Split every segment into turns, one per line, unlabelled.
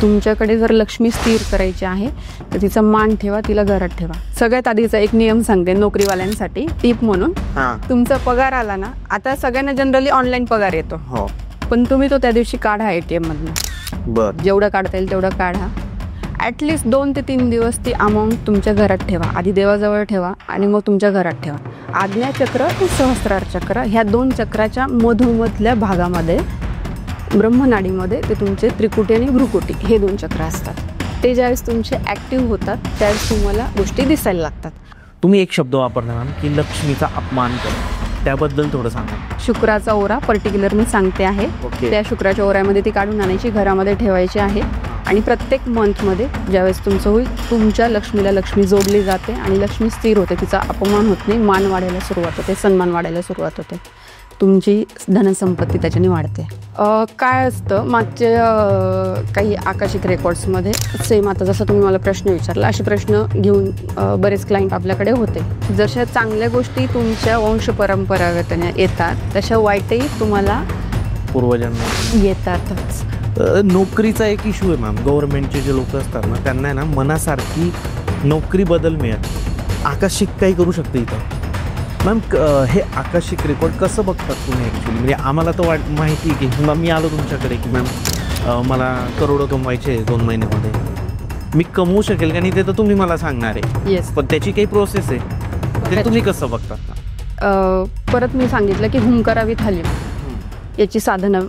तुमच्याकडे जर लक्ष्मी स्थिर करायची आहे तर तिचा मान ठेवा, तिला घरात ठेवा. सगळ्यात आधीचा एक नियम सांगते नोकरीवाल्यांसाठी टिप म्हणून. तुमचा पगार आला ना, आता सगळ्यांना जनरली ऑनलाईन पगार येतो, पण तुम्ही तो त्या दिवशी काढा ATM मधनं. जेवढं काढता येईल तेवढं काढा. ॲटलिस्ट 2 ते 3 दिवस ती अमाऊंट तुमच्या घरात ठेवा. आधी देवाजवळ ठेवा आणि मग तुमच्या घरात ठेवा. आज्ञाचक्र आणि सहस्रार चक्र ह्या 2 चक्राच्या मधोमधल्या भागामध्ये ब्रह्मनाडीमध्ये ते तुमचे त्रिकुटी आणि भ्रुकुटी हे 2 चक्र असतात. ते ज्यावेळेस तुमचे ॲक्टिव्ह होतात त्यावेळेस तुम्हाला गोष्टी दिसायला लागतात.
तुम्ही एक शब्द वापरला मॅम की लक्ष्मीचा अपमान करा, त्याबद्दल थोडं सांगा.
शुक्राचा ओरा पर्टिक्युलर मी सांगते आहे. त्या शुक्राच्या ओऱ्यामध्ये ती काढून आणायची, घरामध्ये ठेवायची आहे. आणि प्रत्येक मंथमध्ये ज्यावेळेस तुमचं होईल तुमच्या लक्ष्मीला लक्ष्मी जोडली जाते आणि लक्ष्मी स्थिर होते, तिचा अपमान होत नाही, मान वाढायला सुरुवात होते, सन्मान वाढायला सुरुवात होते, तुमची धनसंपत्ती त्याच्याने वाढते. काय असतं मागच्या काही आकाशिक रेकॉर्ड्समध्ये सेम आता जसं तुम्ही मला प्रश्न विचारला असे प्रश्न घेऊन बरेच क्लायंट आपल्याकडे होते. जशा चांगल्या गोष्टी तुमच्या वंश परंपरागतीने येतात तशा वाईटही तुम्हाला
पूर्वजन्म
येतातच.
नोकरीचा एक इश्यू आहे मॅम. गव्हर्नमेंटचे जे लोक असतात ना त्यांना आहे ना मनासारखी नोकरी बदल मिळत. आकाशिक काही करू शकते इथं मॅम. हे आकाशिक रेकॉर्ड कसं बघतात तुम्ही ॲक्च्युली? म्हणजे आम्हाला तर माहिती आहे की मी आलो तुमच्याकडे की मॅम मला करोडो कमवायचे 2 महिन्यामध्ये, मी कमवू शकेल का नाही ते तर तुम्ही मला सांगणार आहे.
येस,
पण त्याची काही प्रोसेस आहे, ते तुम्ही कसं बघतात?
परत मी सांगितलं की हुंकारा विथ हलीम याची साधनं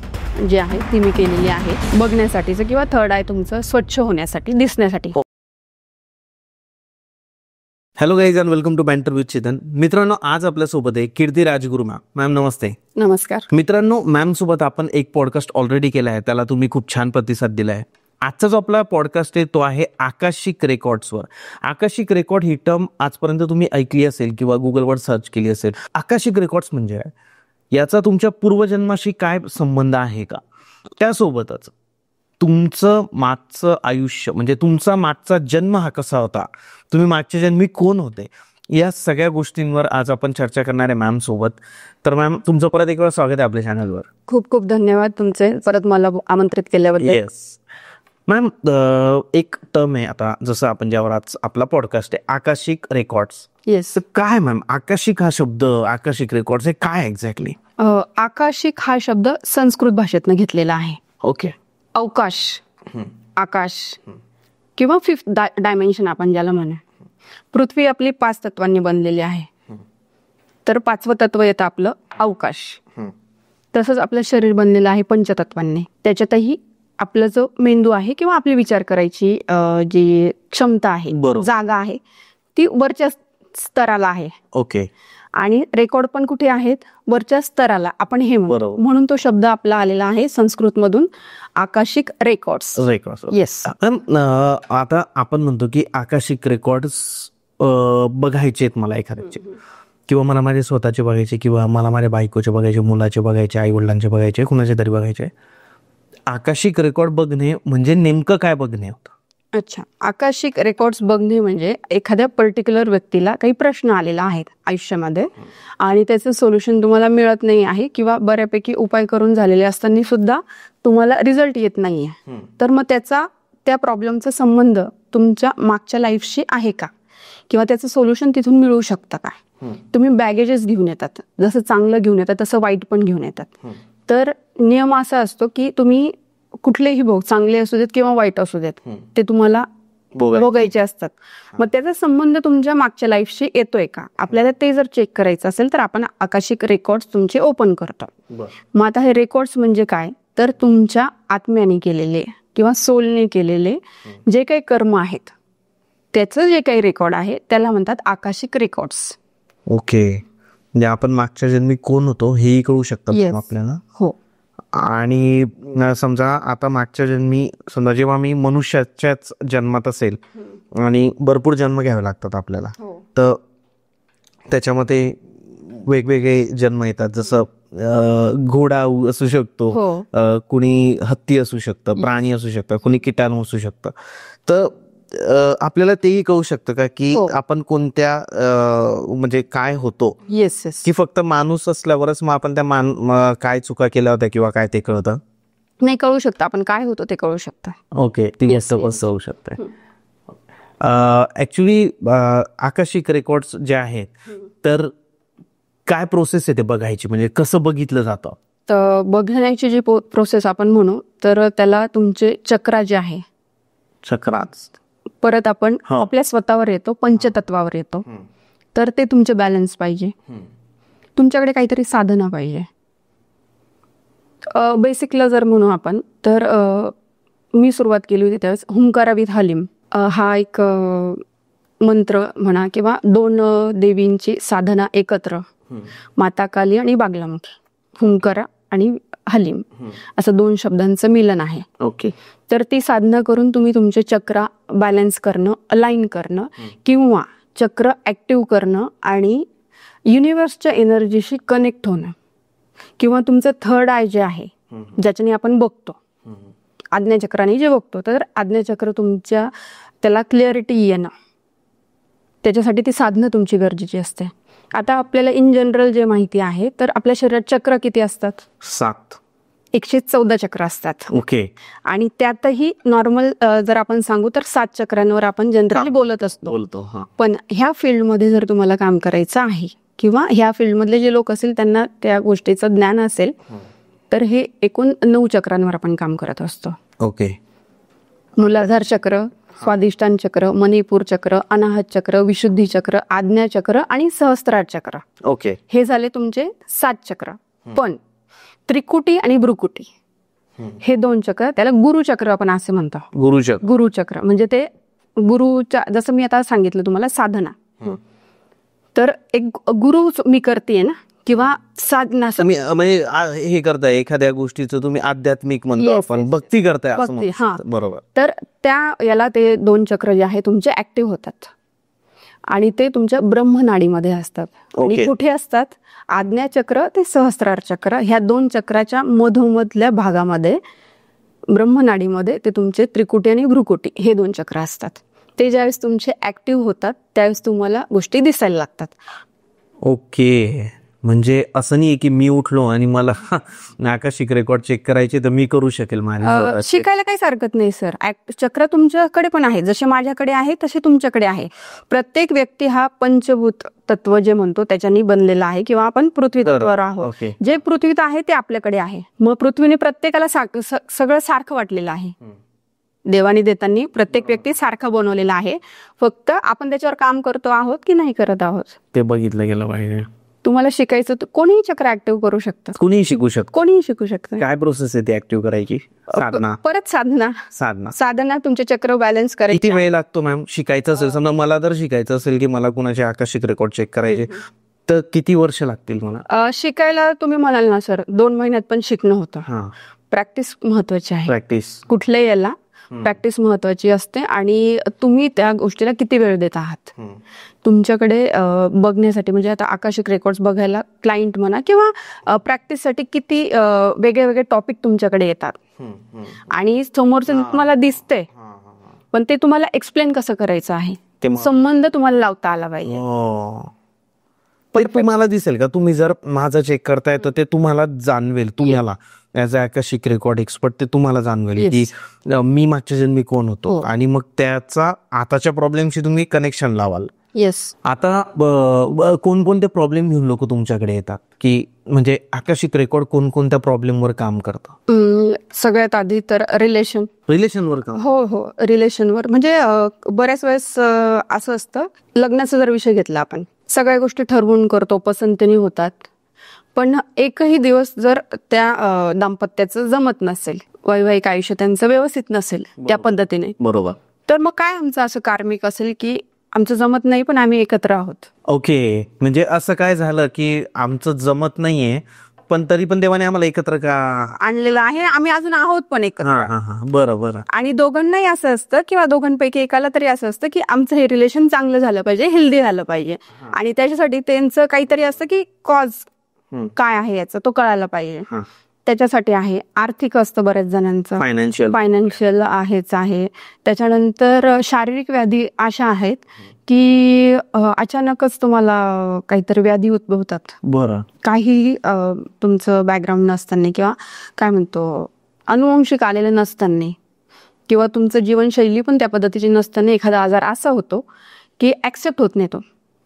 जी आहे ती मी केलेली आहे बघण्यासाठीचं, किंवा थर्ड आय तुमचं स्वच्छ होण्यासाठी, दिसण्यासाठी.
Hello guys and welcome to banter with Chetan. मित्रांनो, आज आपल्यासोबत आहे कीर्ती राजगुरू मॅम. मॅम नमस्ते.
नमस्कार.
मित्रांनो, मॅम सोबत आपण एक पॉडकास्ट ऑलरेडी केला आहे, त्याला तुम्ही खूप छान प्रतिसाद दिला आहे. आजचा जो आपला पॉडकास्ट आहे तो आहे आकाशिक रेकॉर्ड्सवर. आकाशिक रेकॉर्ड ही टर्म आजपर्यंत तुम्ही ऐकली असेल किंवा गुगलवर सर्च केली असेल. आकाशिक रेकॉर्ड्स म्हणजे काय, याचा तुमच्या पूर्वजन्माशी काय संबंध आहे का, त्यासोबतच तुमचं मागचं आयुष्य म्हणजे तुमचा मागचा जन्म हा कसा होता, तुम्ही मागच्या जन्मी कोण होते, या सगळ्या गोष्टींवर आज आपण चर्चा करणार आहे मॅम सोबत. तर मॅम तुमचं परत एक वेळा स्वागत आहे आपल्या चॅनलवर.
खूप खूप धन्यवाद तुमचे परत मला आमंत्रित केल्याबद्दल.
येस मॅम, एक टर्म आहे आता जसं आपण ज्यावर आज आपला पॉडकास्ट आहे आकाशिक रेकॉर्ड्स.
येस,
काय मॅम आकाशिक हा शब्द, आकाशिक रेकॉर्ड्स हे काय एक्झॅक्टली?
आकाशिक हा शब्द संस्कृत भाषेतनं घेतलेला आहे.
ओके.
अवकाश, आकाश किंवा 5th डायमेन्शन आपण ज्याला म्हणू. पृथ्वी आपली 5 तत्वांनी बनलेली आहे, तर 5वं तत्व येतं आपलं अवकाश. तसंच आपलं शरीर बनलेलं आहे पंचतत्वांनी. त्याच्यातही आपला जो मेंदू आहे किंवा आपली विचार करायची जी क्षमता आहे, जागा आहे, ती वरच्या स्तराला आहे.
ओके.
आणि रेकॉर्ड पण कुठे आहेत? वरच्या स्तराला. आपण हे म्हणून तो शब्द आपला आलेला आहे संस्कृत मधून, आकाशिक रेकॉर्ड्स. येस.
आता आपण म्हणतो की आकाशिक रेकॉर्ड्स बघायचे आहेत मला एखाद्याचे, किंवा मला माझे स्वतःचे बघायचे, किंवा मला माझ्या बायकोचे बघायचे, मुलाचे बघायचे, आई वडिलांचे बघायचे, कुणाचे तरी बघायचे. आकाशिक रेकॉर्ड बघणे म्हणजे नेमकं काय बघणे होतं?
अच्छा, आकाशिक रेकॉर्ड्स बघणे म्हणजे एखाद्या पर्टिक्युलर व्यक्तीला काही प्रश्न आलेला आहेत आयुष्यामध्ये आणि त्याचं सोल्युशन तुम्हाला मिळत नाही आहे, किंवा बऱ्यापैकी उपाय करून झालेले असताना सुद्धा तुम्हाला रिझल्ट येत नाहीये. तर मग त्या प्रॉब्लेमचा संबंध तुमच्या मागच्या लाईफशी आहे का, किंवा त्याचं सोल्युशन तिथून मिळू शकतं का? तुम्ही बॅगेजेस घेऊन येतात, जसं चांगलं घेऊन येतात तसं वाईट पण घेऊन येतात. तर नियम असा असतो की तुम्ही कुठलेही भोग, चांगले असू देत किंवा वाईट असू देत, ते तुम्हाला भोगायचे असतात. मग त्याचा संबंध तुमच्या मागच्या लाईफशी येतोय का, आपल्याला ते जर चेक करायचं असेल तर आपण आकाशिक रेकॉर्ड्स तुमचे ओपन करतो. मग आता हे रेकॉर्ड्स म्हणजे काय, तर तुमच्या आत्म्याने केलेले किंवा सोलने केलेले जे काही कर्म आहेत त्याचं जे काही रेकॉर्ड आहे त्याला म्हणतात आकाशिक रेकॉर्ड्स.
ओके. म्हणजे आपण मागच्या जन्मी कोण होतो हेही कळू शकतं आपल्याला.
हो.
आणि समजा आता मागच्या जन्मी, समजा जेव्हा मी मनुष्याच्याच जन्मात असेल आणि भरपूर जन्म घ्यावे लागतात आपल्याला, तर त्याच्यामध्ये वेगवेगळे जन्म येतात. जसं घोडा असू शकतो, कुणी हत्ती असू शकतं, प्राणी असू शकतं, कुणी किटाणू असू शकतं. तर आपल्याला तेही कळू शकतं का की आपण कोणत्या म्हणजे काय होतो?
येस.
की फक्त माणूस असल्यावरच मग आपण त्या काय चुका केल्या होत्या किंवा काय ते कळतं?
नाही, कळू शकतं, आपण काय होतो ते कळू शकतं.
ओके, ती गोष्ट कसं होऊ शकते. ऍक्च्युली आकाशिक रेकॉर्ड्स जे आहेत तर काय प्रोसेस आहे ते बघायची, म्हणजे कसं बघितलं जातं?
तर बघण्याची जी प्रोसेस आपण म्हणू तर त्याला तुमचे चक्रा जे आहे,
चक्रात
परत आपण आपल्या स्वतःवर येतो, पंचतत्वावर येतो. तर ते तुमचे बॅलन्स पाहिजे, तुमच्याकडे काहीतरी साधना पाहिजे. बेसिकला जर म्हणू आपण तर मी सुरुवात केली होती त्यावेळेस हुंकारा विथ हलीम हा एक मंत्र म्हणा किंवा 2 देवींची साधना एकत्र, माता काली आणि बागलामुखी, हुंकारा आणि हलीम असं 2 शब्दांचं मिलन आहे.
ओके.
तर ती साधना करून तुम्ही तुमचे चक्र बॅलन्स करणं, अलाइन करणं किंवा चक्र ऍक्टिव्ह करणं आणि युनिव्हर्सच्या एनर्जीशी कनेक्ट होणं किंवा तुमचं थर्ड आय जे आहे ज्याच्याने आपण बघतो, आज्ञाचक्राने जे बघतो, तर आज्ञाचक्र तुमच्या त्याला क्लिअरिटी येणं, त्याच्यासाठी ती साधना तुमची गरजेची असते. आता आपल्याला इन जनरल जे माहिती आहे तर आपल्या शरीरात चक्र किती असतात?
7.
114 चक्र असतात.
ओके.
आणि त्यातही नॉर्मल जर आपण सांगू तर 7 चक्रांवर आपण जनरली बोलत असतो. पण ह्या फील्डमध्ये जर तुम्हाला काम करायचं आहे किंवा ह्या फील्डमधले जे लोक असतील त्यांना त्या गोष्टीचं ज्ञान असेल तर हे एकूण 9 चक्रांवर आपण काम करत असतो.
ओके.
मूलाधार चक्र, स्वादिष्टान चक्र, मणिपूर चक्र, अनाहत चक्र, विशुद्धी चक्र, आज्ञा चक्र आणि सहस्त्रार चक्र.
ओके.
हे झाले तुमचे 7 चक्र. पण त्रिकुटी आणि भ्रुकुटी हे 2 चक्र, त्याला गुरुचक्र आपण असे म्हणतो. गुरुचक्र म्हणजे ते गुरुच्या, जसं मी आता सांगितलं तुम्हाला साधना, तर एक गुरु मी करते ना किंवा साधना,
म्हणजे हे करताय एखाद्या गोष्टीचं तुम्ही आध्यात्मिक म्हणतो आपण, भक्ती करताय असं म्हणतो. बरोबर.
तर त्या याला ते 2 चक्र जे आहे तुमचे ऍक्टिव्ह होतात आणि ते तुमच्या ब्रह्मनाडीमध्ये असतात. आणि कुठे असतात? आज्ञाचक्र ते सहस्त्रार चक्र ह्या 2 चक्राच्या मधोमधल्या भागामध्ये, ब्रह्मनाडीमध्ये ते तुमचे त्रिकुटी आणि भ्रुकुटी हे 2 चक्र असतात. ते ज्यावेळेस तुमचे ऍक्टिव्ह होतात त्यावेळेस तुम्हाला गोष्टी दिसायला लागतात.
ओके. म्हणजे असं नाही की मी उठलो आणि मला आकाशिक रेकॉर्ड चेक करायचे तर मी करू शकेल?
शिकायला काहीच हरकत नाही सर. चक्र तुमच्याकडे पण आहे, जसे माझ्याकडे आहे तसे तुमच्याकडे आहे. प्रत्येक व्यक्ती हा पंचभूत तत्व जे म्हणतो त्याच्यानी बनलेला आहे किंवा आपण पृथ्वी तत्वावर आहोत. जे पृथ्वीत आहे ते आपल्याकडे आहे. मग पृथ्वीने प्रत्येकाला सगळं सारखं वाटलेलं आहे. देवानी देताना प्रत्येक व्यक्ती सारखा बनवलेला आहे, फक्त आपण त्याच्यावर काम करतो आहोत की नाही करत आहोत
ते बघितलं गेलं पाहिजे.
तुम्हाला शिकायचं तर कोणीही चक्र ऍक्टिव्ह करू शकतं,
कोणीही शिकू शकतं.
कोणीही शिकू शकतं.
काय प्रोसेस आहे ती ऍक्टिव्ह करायची? साधना,
परत साधना तुमचे चक्र बॅलन्स करायचे.
किती वेळ लागतो मॅम शिकायचं असेल? समजा मला जर शिकायचं असेल की मला कुणाचे आकाशिक रेकॉर्ड चेक करायचे तर किती वर्ष लागतील मला
शिकायला? तुम्ही म्हणाल ना सर 2 महिन्यात पण शिकणं होतं. प्रॅक्टिस महत्वाची आहे.
प्रॅक्टिस
कुठल्याही याला प्रॅक्टिस महत्वाची असते आणि तुम्ही त्या गोष्टीला किती वेळ देत आहात तुमच्याकडे बघण्यासाठी. म्हणजे आता आकाशिक रेकॉर्ड्स बघायला क्लायंट म्हणा किंवा प्रॅक्टिससाठी किती वेगळे वेगळे टॉपिक तुमच्याकडे येतात आणि समोरचं तुम्हाला दिसते, पण ते तुम्हाला एक्सप्लेन कसं करायचं आहे, संबंध तुम्हाला लावता आला पाहिजे.
पण तुम्हाला दिसेल का, तुम्ही जर माझं चेक करताय तर ते तुम्हाला जाणवेल, तुम्हाला as a Akashic record expert ते तुम्हाला जाणवेल की मी मागच्या जन्मी कोण होतो आणि मग त्याचा आताच्या प्रॉब्लेमशी तुम्ही कनेक्शन लावाल.
येस.
आता कोणकोणते प्रॉब्लेम घेऊन लोक तुमच्याकडे येतात की आकाशिक रेकॉर्ड कोणकोणत्या प्रॉब्लेमवर काम करतं?
सगळ्यात आधी तर रिलेशनवर काम. हो, रिलेशनवर. म्हणजे बऱ्याच वेळेस असं असतं, लग्नाचा जर विषय घेतला आपण, सगळ्या गोष्टी ठरवून करतो, पसंतीने होतात, पण एकही दिवस जर त्या दाम्पत्याचं जमत नसेल, वैवाहिक आयुष्य त्यांचं व्यवस्थित नसेल त्या पद्धतीने,
बरोबर,
तर मग काय आमचं असं कार्मिक असेल की आमचं जमत नाही पण आम्ही एकत्र आहोत.
ओके. म्हणजे असं काय झालं की आमचं जमत नाहीये पण तरी पण देवाने आम्हाला एकत्र का
आणलेलं आहे, आम्ही अजून आहोत पण एकत्र.
बरोबर.
आणि दोघांनाही असं असतं किंवा दोघांपैकी एकाला तरी असं असतं की आमचं हे रिलेशन चांगलं झालं पाहिजे, हेल्दी झालं पाहिजे, आणि त्याच्यासाठी त्यांचं काहीतरी असतं की कॉज काय आहे याचं तो कळायला पाहिजे. त्याच्यासाठी आहे. आर्थिक असतं बऱ्याच जणांचं, फायनान्शियल आहेच आहे. त्याच्यानंतर शारीरिक व्याधी अशा आहेत की अचानकच तुम्हाला काहीतरी व्याधी उद्भवतात.
बरं.
काही तुमचं बॅकग्राऊंड नसताना किंवा काय म्हणतो अनुवंशिक आलेलं नसताना किंवा तुमचं जीवनशैली पण त्या पद्धतीची नसताना एखादा आजार असा होतो की ऍक्सेप्ट होत नाही तो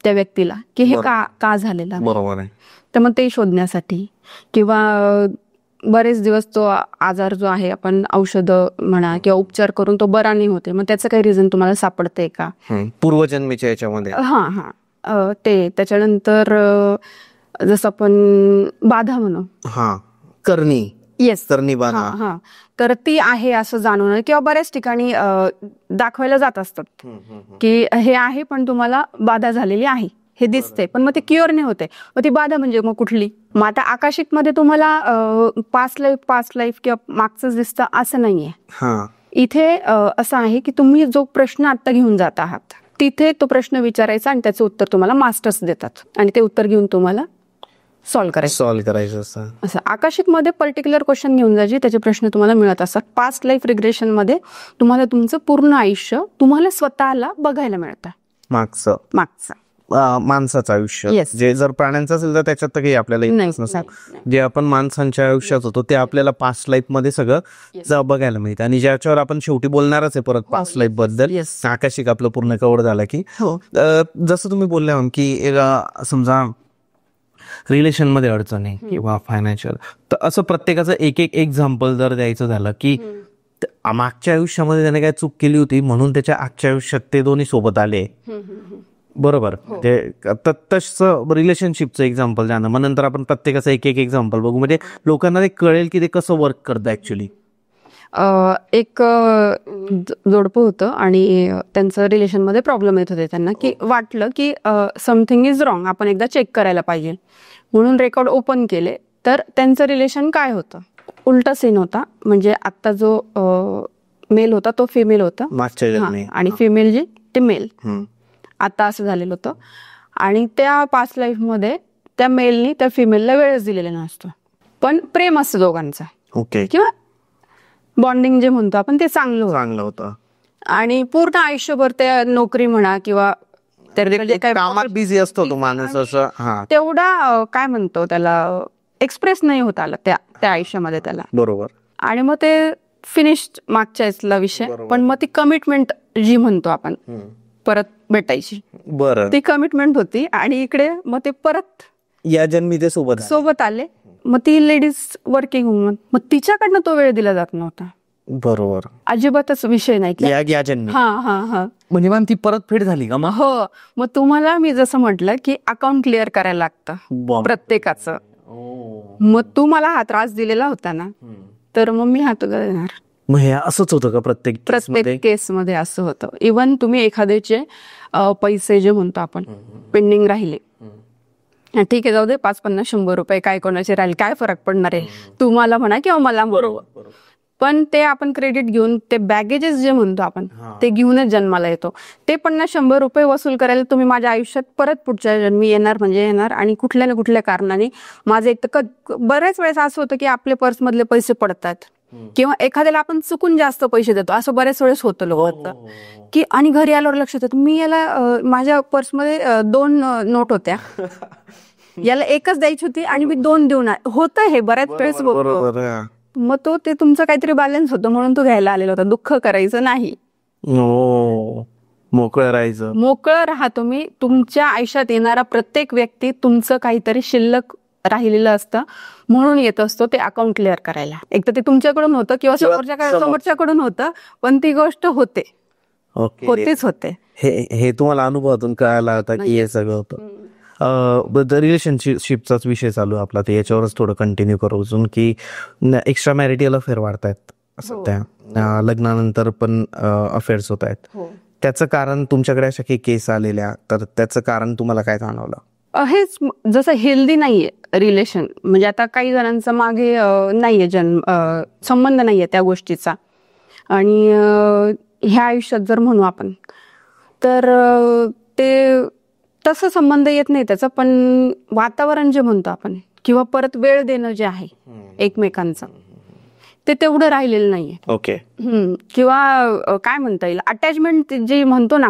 त्या व्यक्तीला की हे का झालेलं आहे.
बरोबर आहे.
तर मग ते शोधण्यासाठी किंवा बरेच दिवस तो आजार जो आहे आपण औषधं म्हणा किंवा उपचार करून तो बरा नाही होते, मग त्याचं काही रिझन तुम्हाला सापडतंय का
पूर्वजन्मीच्या याच्यामध्ये.
ते त्याच्यानंतर जसं आपण बाधा म्हणू
करणी.
येस,
करणी बाधा.
तर ती आहे असं जाणवणं किंवा बऱ्याच ठिकाणी दाखवायला जात असतात की हे आहे पण तुम्हाला बाधा झालेली आहे हे दिसते, पण मग ते क्युअर नाही होते. मग ती बाधा म्हणजे मग कुठली? मग आता आकाशिक मध्ये तुम्हाला पास्ट लाईफ किंवा मागचंच दिसतं असं नाहीये. इथे असं आहे की तुम्ही जो प्रश्न आता घेऊन जात आहात तिथे तो प्रश्न विचारायचा आणि त्याचं उत्तर तुम्हाला मास्टर्स देतात आणि ते उत्तर घेऊन तुम्हाला सॉल्व्ह करायचं असं. आकाशिक मध्ये पर्टिक्युलर क्वेश्चन घेऊन जायचे, त्याचे प्रश्न तुम्हाला मिळत असतात. पास्ट लाईफ रिग्रेशन मध्ये तुम्हाला तुमचं पूर्ण आयुष्य तुम्हाला स्वतःला बघायला मिळतं. मागचं
माणसाचं आयुष्य जे जर प्राण्यांचं असेल तर त्याच्यात तर काही आपल्याला जे आपण माणसांच्या आयुष्यात होतो ते आपल्याला पास्ट लाईफ मध्ये सगळं बघायला मिळतं. आणि ज्याच्यावर आपण शेवटी बोलणारच आहे परत पास्ट लाईफ बद्दल. आकाशिक आपलं पूर्ण कव्हर झालं की जसं तुम्ही बोलल्या की समजा रिलेशन मध्ये अडचण आहे किंवा फायनान्शियल, तर असं प्रत्येकाचं एक एक्झाम्पल जर द्यायचं झालं की मागच्या आयुष्यामध्ये त्याने काय चूक केली होती म्हणून त्याच्या आजच्या आयुष्यात ते दोन्ही सोबत आले. बरोबर. तसं रिलेशनशिपचं एक्झाम्पल जाणं, मग नंतर आपण प्रत्येकाचं एक एक्झाम्पल बघू म्हणजे लोकांना ते कळेल की ते कसं वर्क करतं ऍक्च्युली.
एक जोडपं होतं आणि त्यांचं रिलेशनमध्ये प्रॉब्लेम येत होते त्यांना की वाटलं की समथिंग इज रॉंग, आपण एकदा चेक करायला पाहिजे म्हणून रेकॉर्ड ओपन केले. तर त्यांचं रिलेशन काय होतं, उलटा सीन होता. म्हणजे आता जो मेल होता तो फिमेल होता आणि फिमेल जे ते मेल. आता असं झालेलं होतं आणि त्या पास्ट लाईफ मध्ये त्या मेलनी त्या फिमेलला वेळच दिलेला नसतो, पण प्रेम असतं दोघांचं. किंवा बॉन्डिंग जे म्हणतो आपण ते चांगलं होतं आणि पूर्ण आयुष्यभर त्या नोकरी म्हणा किंवा
बिझी असतो तो माणूस असं
तेवढा काय म्हणतो त्याला एक्सप्रेस नाही होत आला त्या आयुष्यामध्ये त्याला.
बरोबर.
आणि मग ते फिनिश्ड मागच्या विषय. पण मग ती कमिटमेंट जी म्हणतो आपण परत भेटायची, ती कमिटमेंट होती आणि इकडे मग ते परत
या जन्मी ते सोबत
आले. मग ती लेडीज वर्किंग वुमन, मग तिच्याकडनं तो वेळ दिला जात नव्हता.
बरोबर.
अजिबातच विषय नाही की
या जन्मी. म्हणजे मॅम ती परतफेड झाली का?
हो. मग तुम्हाला मी जसं म्हटलं की अकाउंट क्लिअर करायला लागतं प्रत्येकाचं. मग तू मला हा त्रास दिलेला होता ना, तर मग मी हा तुला देणार.
मग हे असंच होतं का प्रत्येक
केसमध्ये? असं होतं. इव्हन तुम्ही एखाद्याचे पैसे जे म्हणतो आपण पेंडिंग राहिले, ठीक आहे जाऊ दे, 5-50 100 रुपये काय कोणाचे राहिले काय फरक पडणार आहे, तुम्हाला म्हणा किंवा मला. बरोबर. पण ते आपण क्रेडिट घेऊन ते बॅगेजेस जे म्हणतो आपण ते घेऊनच जन्माला येतो. ते 50-100 रुपये वसूल करायला तुम्ही माझ्या आयुष्यात परत पुढच्या जन्मी येणार म्हणजे येणार. आणि कुठल्या ना कुठल्या कारणाने माझं एक तर बऱ्याच वेळेस असं होतं की आपल्या पर्स मधले पैसे पडतात किंवा एखाद्याला आपण चुकून जास्त पैसे देतो, असं बऱ्याच वेळेस होतं लोकांचं की. आणि घरी आल्यावर लक्षात येतं मी याला माझ्या पर्समध्ये 2 नोट होत्या, याला एकच द्यायची होती आणि मी 2 देऊन होतं. हे बऱ्याच वेळेस होतं. मग ते तुमचं काहीतरी बॅलन्स होतं म्हणून तो घ्यायला आलेला होता. दुःख करायचं नाही, मोकळं राहा तुम्ही. तुमच्या आयुष्यात येणारा प्रत्येक व्यक्ती तुमचं काहीतरी शिल्लक राहिलेलं असतं म्हणून येत असतो ते अकाउंट क्लिअर करायला. एक तर ते तुमच्याकडून होतं किंवा समोरच्याकडून होतं, पण ती गोष्ट होतेच होते.
हे तुम्हाला अनुभवातून कळायला होता की हे सगळं होतं. रिलेशनशिपचाच विषय चालू आपला, तर याच्यावरच थोडं कंटिन्यू करू अजून की एक्स्ट्रा मॅरिटल अफेअर वाढतायत सध्या, लग्नानंतर पण अफेअर्स होत आहेत. त्याचं कारण तुमच्याकडे अशा काही केस आलेल्या, तर त्याचं कारण तुम्हाला काय जाणवलं?
हेच जसं हेल्दी नाहीये रिलेशन. म्हणजे आता काही जणांचा मागे नाहीये संबंध नाहीये त्या गोष्टीचा. आणि ह्या आयुष्यात जर म्हणू आपण तर ते तसं संबंध येत नाही त्याचा, पण वातावरण जे म्हणतो आपण किंवा परत वेळ देणं जे आहे एकमेकांचं ते तेवढं राहिलेलं नाहीये. किंवा काय म्हणता येईल अटॅचमेंट जे म्हणतो ना,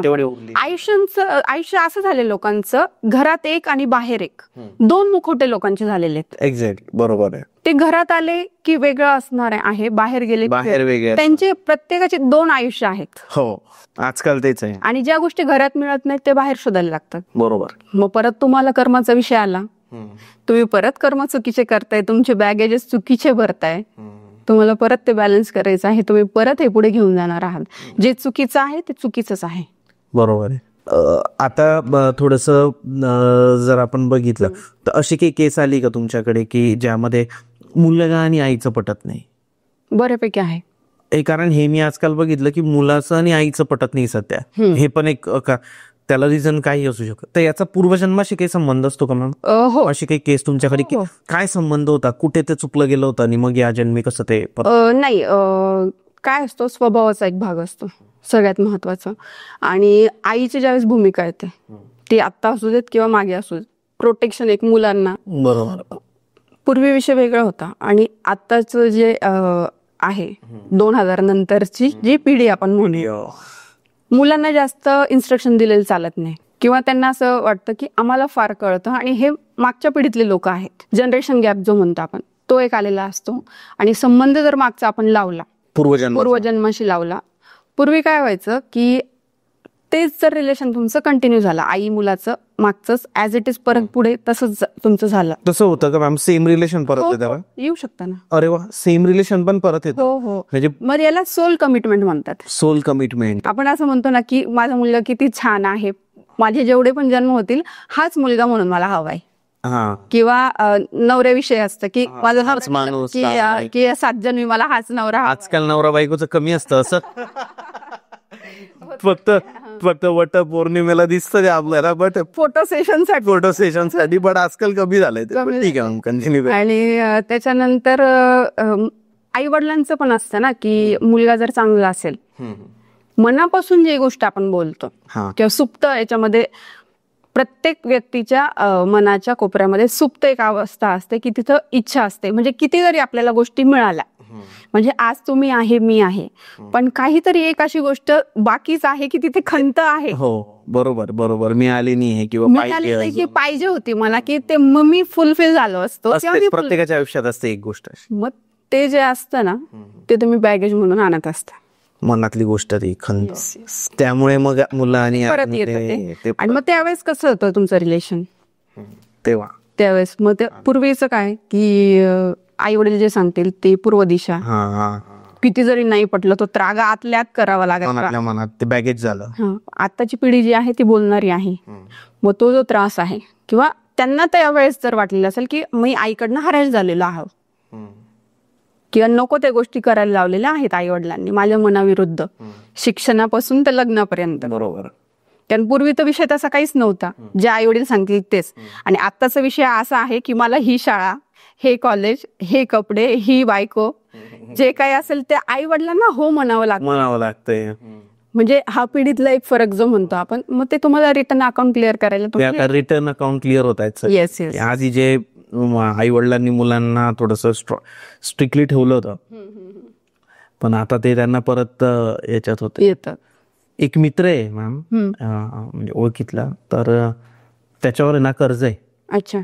आयुष्य असं झालं लोकांचं, घरात एक आणि बाहेर एक, 2 मुखवटे लोकांचे झालेले आहेत.
एक्झॅक्ट. बरोबर आहे.
ते घरात आले की वेगळं असणार आहे, बाहेर गेले की
बाहेर वेगळे.
त्यांचे प्रत्येकाचे 2 आयुष्य आहेत.
हो, आजकाल तेच आहे.
आणि ज्या गोष्टी घरात मिळत नाहीत ते बाहेर शोधायला लागतात.
बरोबर.
मग परत तुम्हाला कर्माचा विषय आला, तुम्ही परत कर्म चुकीचे करताय, तुमचे बॅगेजेस चुकीचे भरताय, तुम्हाला परत ते बॅलन्स करायचं आहे, तुम्ही परत हे पुढे घेऊन जाणार आहात. जे चुकीचं आहे ते चुकीचंच आहे.
बरोबर आहे. आता थोडंसं जर आपण बघितलं तर अशी काही केस आली का तुमच्याकडे की ज्यामध्ये मुलगा आणि आईचं पटत नाही?
बऱ्यापैकी आहे.
कारण हे मी आजकाल बघितलं की मुलाचं आणि आईचं पटत नाही सध्या. हे पण एक त्याला रिझन काही असू शकतं. तर याचा पूर्वजन्माशी काही संबंध असतो का मॅम?
हो.
अशी काही केस तुमच्याकडे की काय संबंध होता, कुठे ते चुकलं गेलं होतं आणि मग या जन्मी कसं ते
नाही, काय असतो, स्वभावाचा एक भाग असतो सगळ्यात महत्वाचं. आणि आईची ज्यावेळेस भूमिका येते ती आत्ता असू देत किंवा मागे असू देत, प्रोटेक्शन एक मुलांना.
बरोबर.
पूर्वी विषय वेगळा होता आणि आत्ताच जे आहे 2000 नंतरची जी पिढी आपण म्हणूया, मुलांना जास्त इन्स्ट्रक्शन दिलेलं चालत नाही किंवा त्यांना असं वाटतं की आम्हाला फार कळतं. आणि हे मागच्या पिढीतले लोक आहेत. जनरेशन गॅप जो म्हणतो आपण तो एक आलेला असतो. आणि संबंध जर मागचा आपण लावला, पूर्वजन्माशी लावला, पूर्वी काय व्हायचं की तेच जर रिलेशन तुमचं कंटिन्यू झालं, आई मुलाचं मागचंच ऍज इट इज परत पुढे तसंच तुमचं झालं.
तसं होतं का मॅम? सेम रिलेशन परत येतं?
येऊ शकतं ना.
अरे वा, सेम रिलेशन पण परत येतं?
हो हो.
म्हणजे
मग याला सोल कमिटमेंट म्हणतात.
Soul commitment.
आपण असं म्हणतो ना की माझा मुलगा किती छान आहे, माझे जेवढे पण जन्म होतील हाच मुलगा म्हणून मला हवाय. किंवा नवऱ्याविषयी असतं की माझा हाच माणूस, की 7 जन्मी मला हाच नवरा.
आजकाल नवरा बायकोचं कमी असतं असं. फक्त वट पौर्णिमेला दिसतं ते आपल्याला, बट
फोटो सेशन साठी
बट आजकाल कमी झालंय. ठीक आहे, कंटिन्यू.
आणि त्याच्यानंतर आई वडिलांचं पण असतं ना की मुलगा जर चांगला असेल, मनापासून जी गोष्ट आपण बोलतो किंवा सुप्त याच्यामध्ये प्रत्येक व्यक्तीच्या मनाच्या कोपऱ्यामध्ये सुप्त एक अवस्था असते की तिथं इच्छा असते. म्हणजे किती जरी आपल्याला गोष्टी मिळाल्या, म्हणजे आज तुम्ही आहे, मी आहे, पण काहीतरी एक अशी गोष्ट बाकीच आहे की तिथे खंत आहे.
हो, बरोबर. मिळाली नाही किंवा
पाहिजे होती मला, की ते मग मी फुलफिल झालो असतो.
प्रत्येकाच्या आयुष्यात असते एक गोष्ट.
मग ते जे असतं ना ते तुम्ही बॅगेज म्हणून आणत असता,
मनातली गोष्ट ती खंत. त्यामुळे मग मुलं आणि
परत येतं. आणि मग त्यावेळेस कसं होतं तुमचं रिलेशन त्यावेळेस? मग ते पूर्वीचं काय की आई वडील जे सांगतील ते पूर्व दिशा, किती जरी नाही पटलं तो त्रागा आतल्यात करावा लागेल,
मनात ते बॅगेज झालं.
आताची पिढी जी आहे ती बोलणारी आहे. मग तो जो त्रास आहे किंवा त्यांना त्यावेळेस जर वाटलेलं असेल की मी आईकडनं हराश झालेलो आहोत किंवा नको त्या गोष्टी करायला लावलेल्या आहेत आई वडिलांनी माझ्या मनाविरुद्ध, शिक्षणापासून तर लग्नापर्यंत.
बरोबर.
कारण पूर्वी तर विषय तसा काहीच नव्हता, जे आई वडील सांगतील तेच. आणि आत्ताचा विषय असा आहे की मला ही शाळा, हे कॉलेज, हे कपडे, ही बायको, जे काही असेल ते आई वडिलांना हो म्हणावं
लागतंय.
म्हणजे हा पिढीतला एक फरक जो म्हणतो आपण, मग ते तुम्हाला रिटर्न अकाउंट क्लिअर करायला,
रिटर्न अकाउंट क्लिअर होत आहेत.
येस.
आधी जे आई वडिलांनी मुलांना थोडस स्ट्रिक्टली ठेवलं होतं, पण आता ते त्यांना परत याच्यात होतं. एक मित्र आहे मॅम, म्हणजे ओळखीतला, तर त्याच्यावर ना कर्ज आहे.
अच्छा.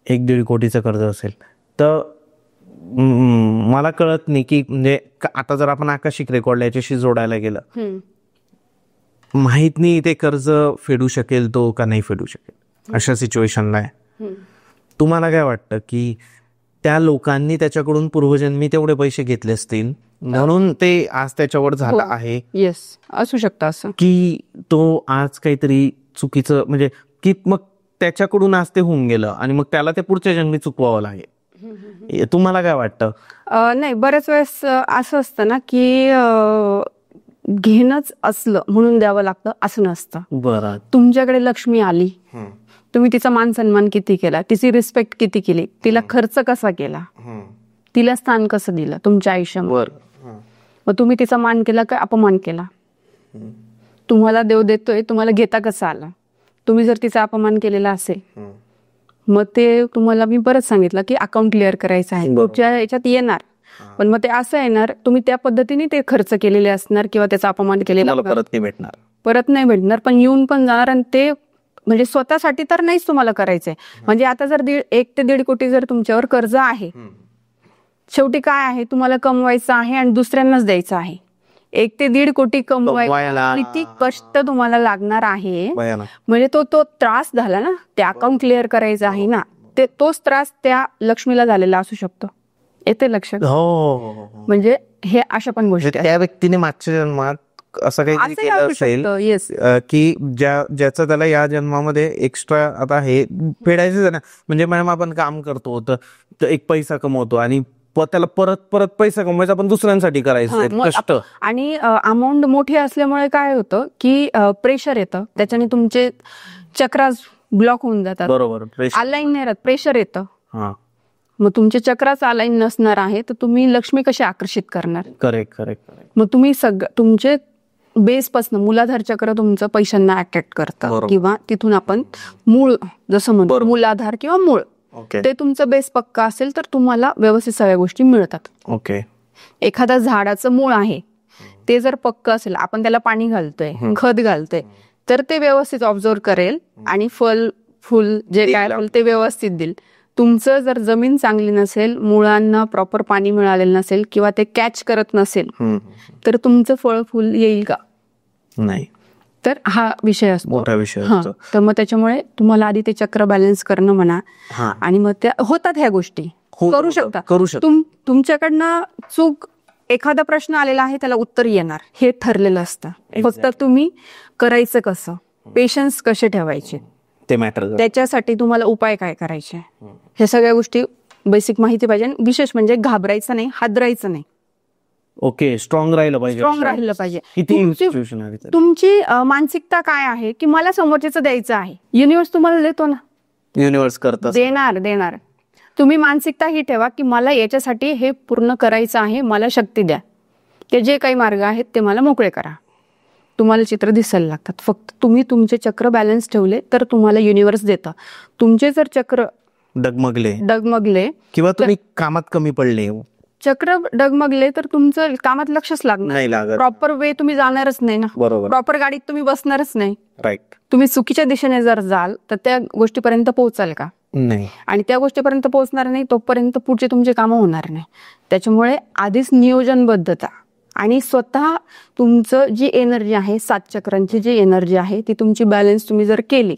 1-1.5 कोटीचं कर्ज असेल. तर मला कळत नाही की म्हणजे आता जर आपण आकाशिक रेकॉर्ड याच्याशी जोडायला गेलं, माहित नाही ते कर्ज फेडू शकेल तो का नाही फेडू शकेल, अशा सिच्युएशनला आहे. तुम्हाला काय वाटतं की त्या लोकांनी त्याच्याकडून पूर्वजन्मी तेवढे पैसे घेतले असतील म्हणून ते आज त्याच्यावर झालं आहे?
येस, असू शकतं असं,
की तो आज काहीतरी चुकीचं, म्हणजे की मग त्याच्याकडून आज ते होऊन गेलं आणि मग त्याला ते पुढच्या जन्मी चुकवावं लागेल. तुम्हाला काय वाटतं?
नाही, बऱ्याच वेळेस असं असतं ना की घेणंच असलं म्हणून द्यावं लागतं असं नसतं.
बरं.
तुमच्याकडे लक्ष्मी आली, तुम्ही तिचा मान सन्मान किती केला, तिची रिस्पेक्ट किती केली, तिला खर्च कसा केला, तिला स्थान कसं दिलं तुमच्या आयुष्यामध्ये, मग तुम्ही तिचा मान केला का अपमान केला? तुम्हाला देव देतोय, तुम्हाला घेता कसा आला? तुम्ही जर तिचा अपमान केलेला असेल, मग ते तुम्हाला मी परत सांगितलं की अकाउंट क्लिअर करायचं आहे. तुमच्या याच्यात येणार, पण मग ते असं येणार, तुम्ही त्या पद्धतीने ते खर्च केलेले असणार किंवा त्याचा अपमान केलेला परत नाही भेटणार, पण येऊन पण जाणार. आणि ते म्हणजे स्वतःसाठी तर नाहीच तुम्हाला करायचंय. म्हणजे आता जर 1 ते 1.5 कोटी जर तुमच्यावर कर्ज आहे, शेवटी काय आहे, तुम्हाला कमवायचं आहे आणि दुसऱ्यांनाच द्यायचं आहे. 1 ते 1.5 कोटी कमवायला किती कष्ट तुम्हाला लागणार आहे. म्हणजे तो त्रास झाला ना, ते अकाउंट क्लिअर करायचं आहे ना, तोच त्रास त्या लक्ष्मीला झालेला असू शकतो. येते लक्षात?
हो.
म्हणजे हे अशा पण गोष्टी
त्या व्यक्तीने मागच्या जन्मात असं काही केलं असेल
येस,
की ज्याचं त्याला या जन्मामध्ये एक्स्ट्रा आता हे फेडायचं ना. म्हणजे मॅम आपण काम करतो तर एक पैसा कमवतो आणि त्याला परत पैसा कमवायचा, पण दुसऱ्यांसाठी करायचं कष्ट.
आणि अमाऊंट मोठी असल्यामुळे काय होतं की प्रेशर येतं, त्याच्याने तुमचे चक्रास ब्लॉक होऊन जातात.
बरोबर.
अलाईन नाही राहत, प्रेशर येतं.
हा,
मग तुमचे चक्राच अलाईन नसणार आहे तर तुम्ही लक्ष्मी कशी आकर्षित करणार.
करेक्ट.
मग तुम्ही तुमचे बेस पासून मूलाधार चक्र तुमचं पैशांना अट्रॅक्ट करतं, किंवा तिथून आपण मूळ जसं म्हणतो मूलाधार किंवा मूळ, ते तुमचं बेस पक्का असेल तर तुम्हाला व्यवस्थित सगळ्या गोष्टी मिळतात.
ओके.
एखाद्या झाडाचं मूळ आहे ते जर पक्क असेल, आपण त्याला पाणी घालतोय, खत घालतोय, तर ते व्यवस्थित ऑब्झर्व करेल आणि फल फुल जे काय ते व्यवस्थित देईल. तुमचं जर जमीन चांगली नसेल, मुळांना प्रॉपर पाणी मिळालेलं नसेल किंवा ते कॅच करत नसेल, तर तुमचं फळ फुल येईल का?
नाही.
तर हा विषय असतो,
मोठा विषय असतो.
तर मग त्याच्यामुळे तुम्हाला आधी ते चक्र बॅलन्स करणं म्हणा, आणि मग त्या होतात ह्या गोष्टी करू शकता. तुमच्याकडनं चूक एखादा प्रश्न आलेला आहे त्याला उत्तर येणार हे ठरलेलं असतं. फक्त तुम्ही करायचं कसं, पेशन्स कसे ठेवायचे
ते मॅटर.
त्याच्यासाठी तुम्हाला उपाय काय करायचे, हे सगळ्या गोष्टी बेसिक माहिती पाहिजे. विशेष म्हणजे घाबरायचं नाही, हादरायचं नाही.
ओके. स्ट्रॉंग राहिलं पाहिजे.
तुमची मानसिकता काय आहे की मला समोरच्याचं द्यायचं आहे. युनिव्हर्स तुम्हाला देतो ना,
युनिव्हर्स करतं,
देणार. तुम्ही मानसिकता ही ठेवा की मला याच्यासाठी हे पूर्ण करायचं आहे, मला शक्ती द्या. ते जे काही मार्ग आहेत ते मला मोकळे करा. तुम्हाला चित्र दिसायला लागतात. फक्त तुम्ही तुमचे चक्र बॅलन्स ठेवले तर तुम्हाला युनिव्हर्स देतं. तुमचे जर चक्र डगमगले
किंवा तुम्ही कामात कमी पडले,
चक्र डगमगले, तर तुमचं कामात लक्षच लागणार. प्रॉपर वे तुम्ही जाणारच नाही ना. प्रॉपर गाडीत तुम्ही बसणारच नाही.
राईट.
तुम्ही चुकीच्या दिशेने जर जाल तर त्या गोष्टीपर्यंत पोहोचाल का?
नाही.
आणि त्या गोष्टीपर्यंत पोहोचणार नाही तोपर्यंत पुढचे तुमचे कामं होणार नाही. त्याच्यामुळे आधीच नियोजनबद्धता आणि स्वतः तुमचं जी एनर्जी आहे, 7 चक्रांची जी एनर्जी आहे ती तुमची बॅलन्स तुम्ही जर केली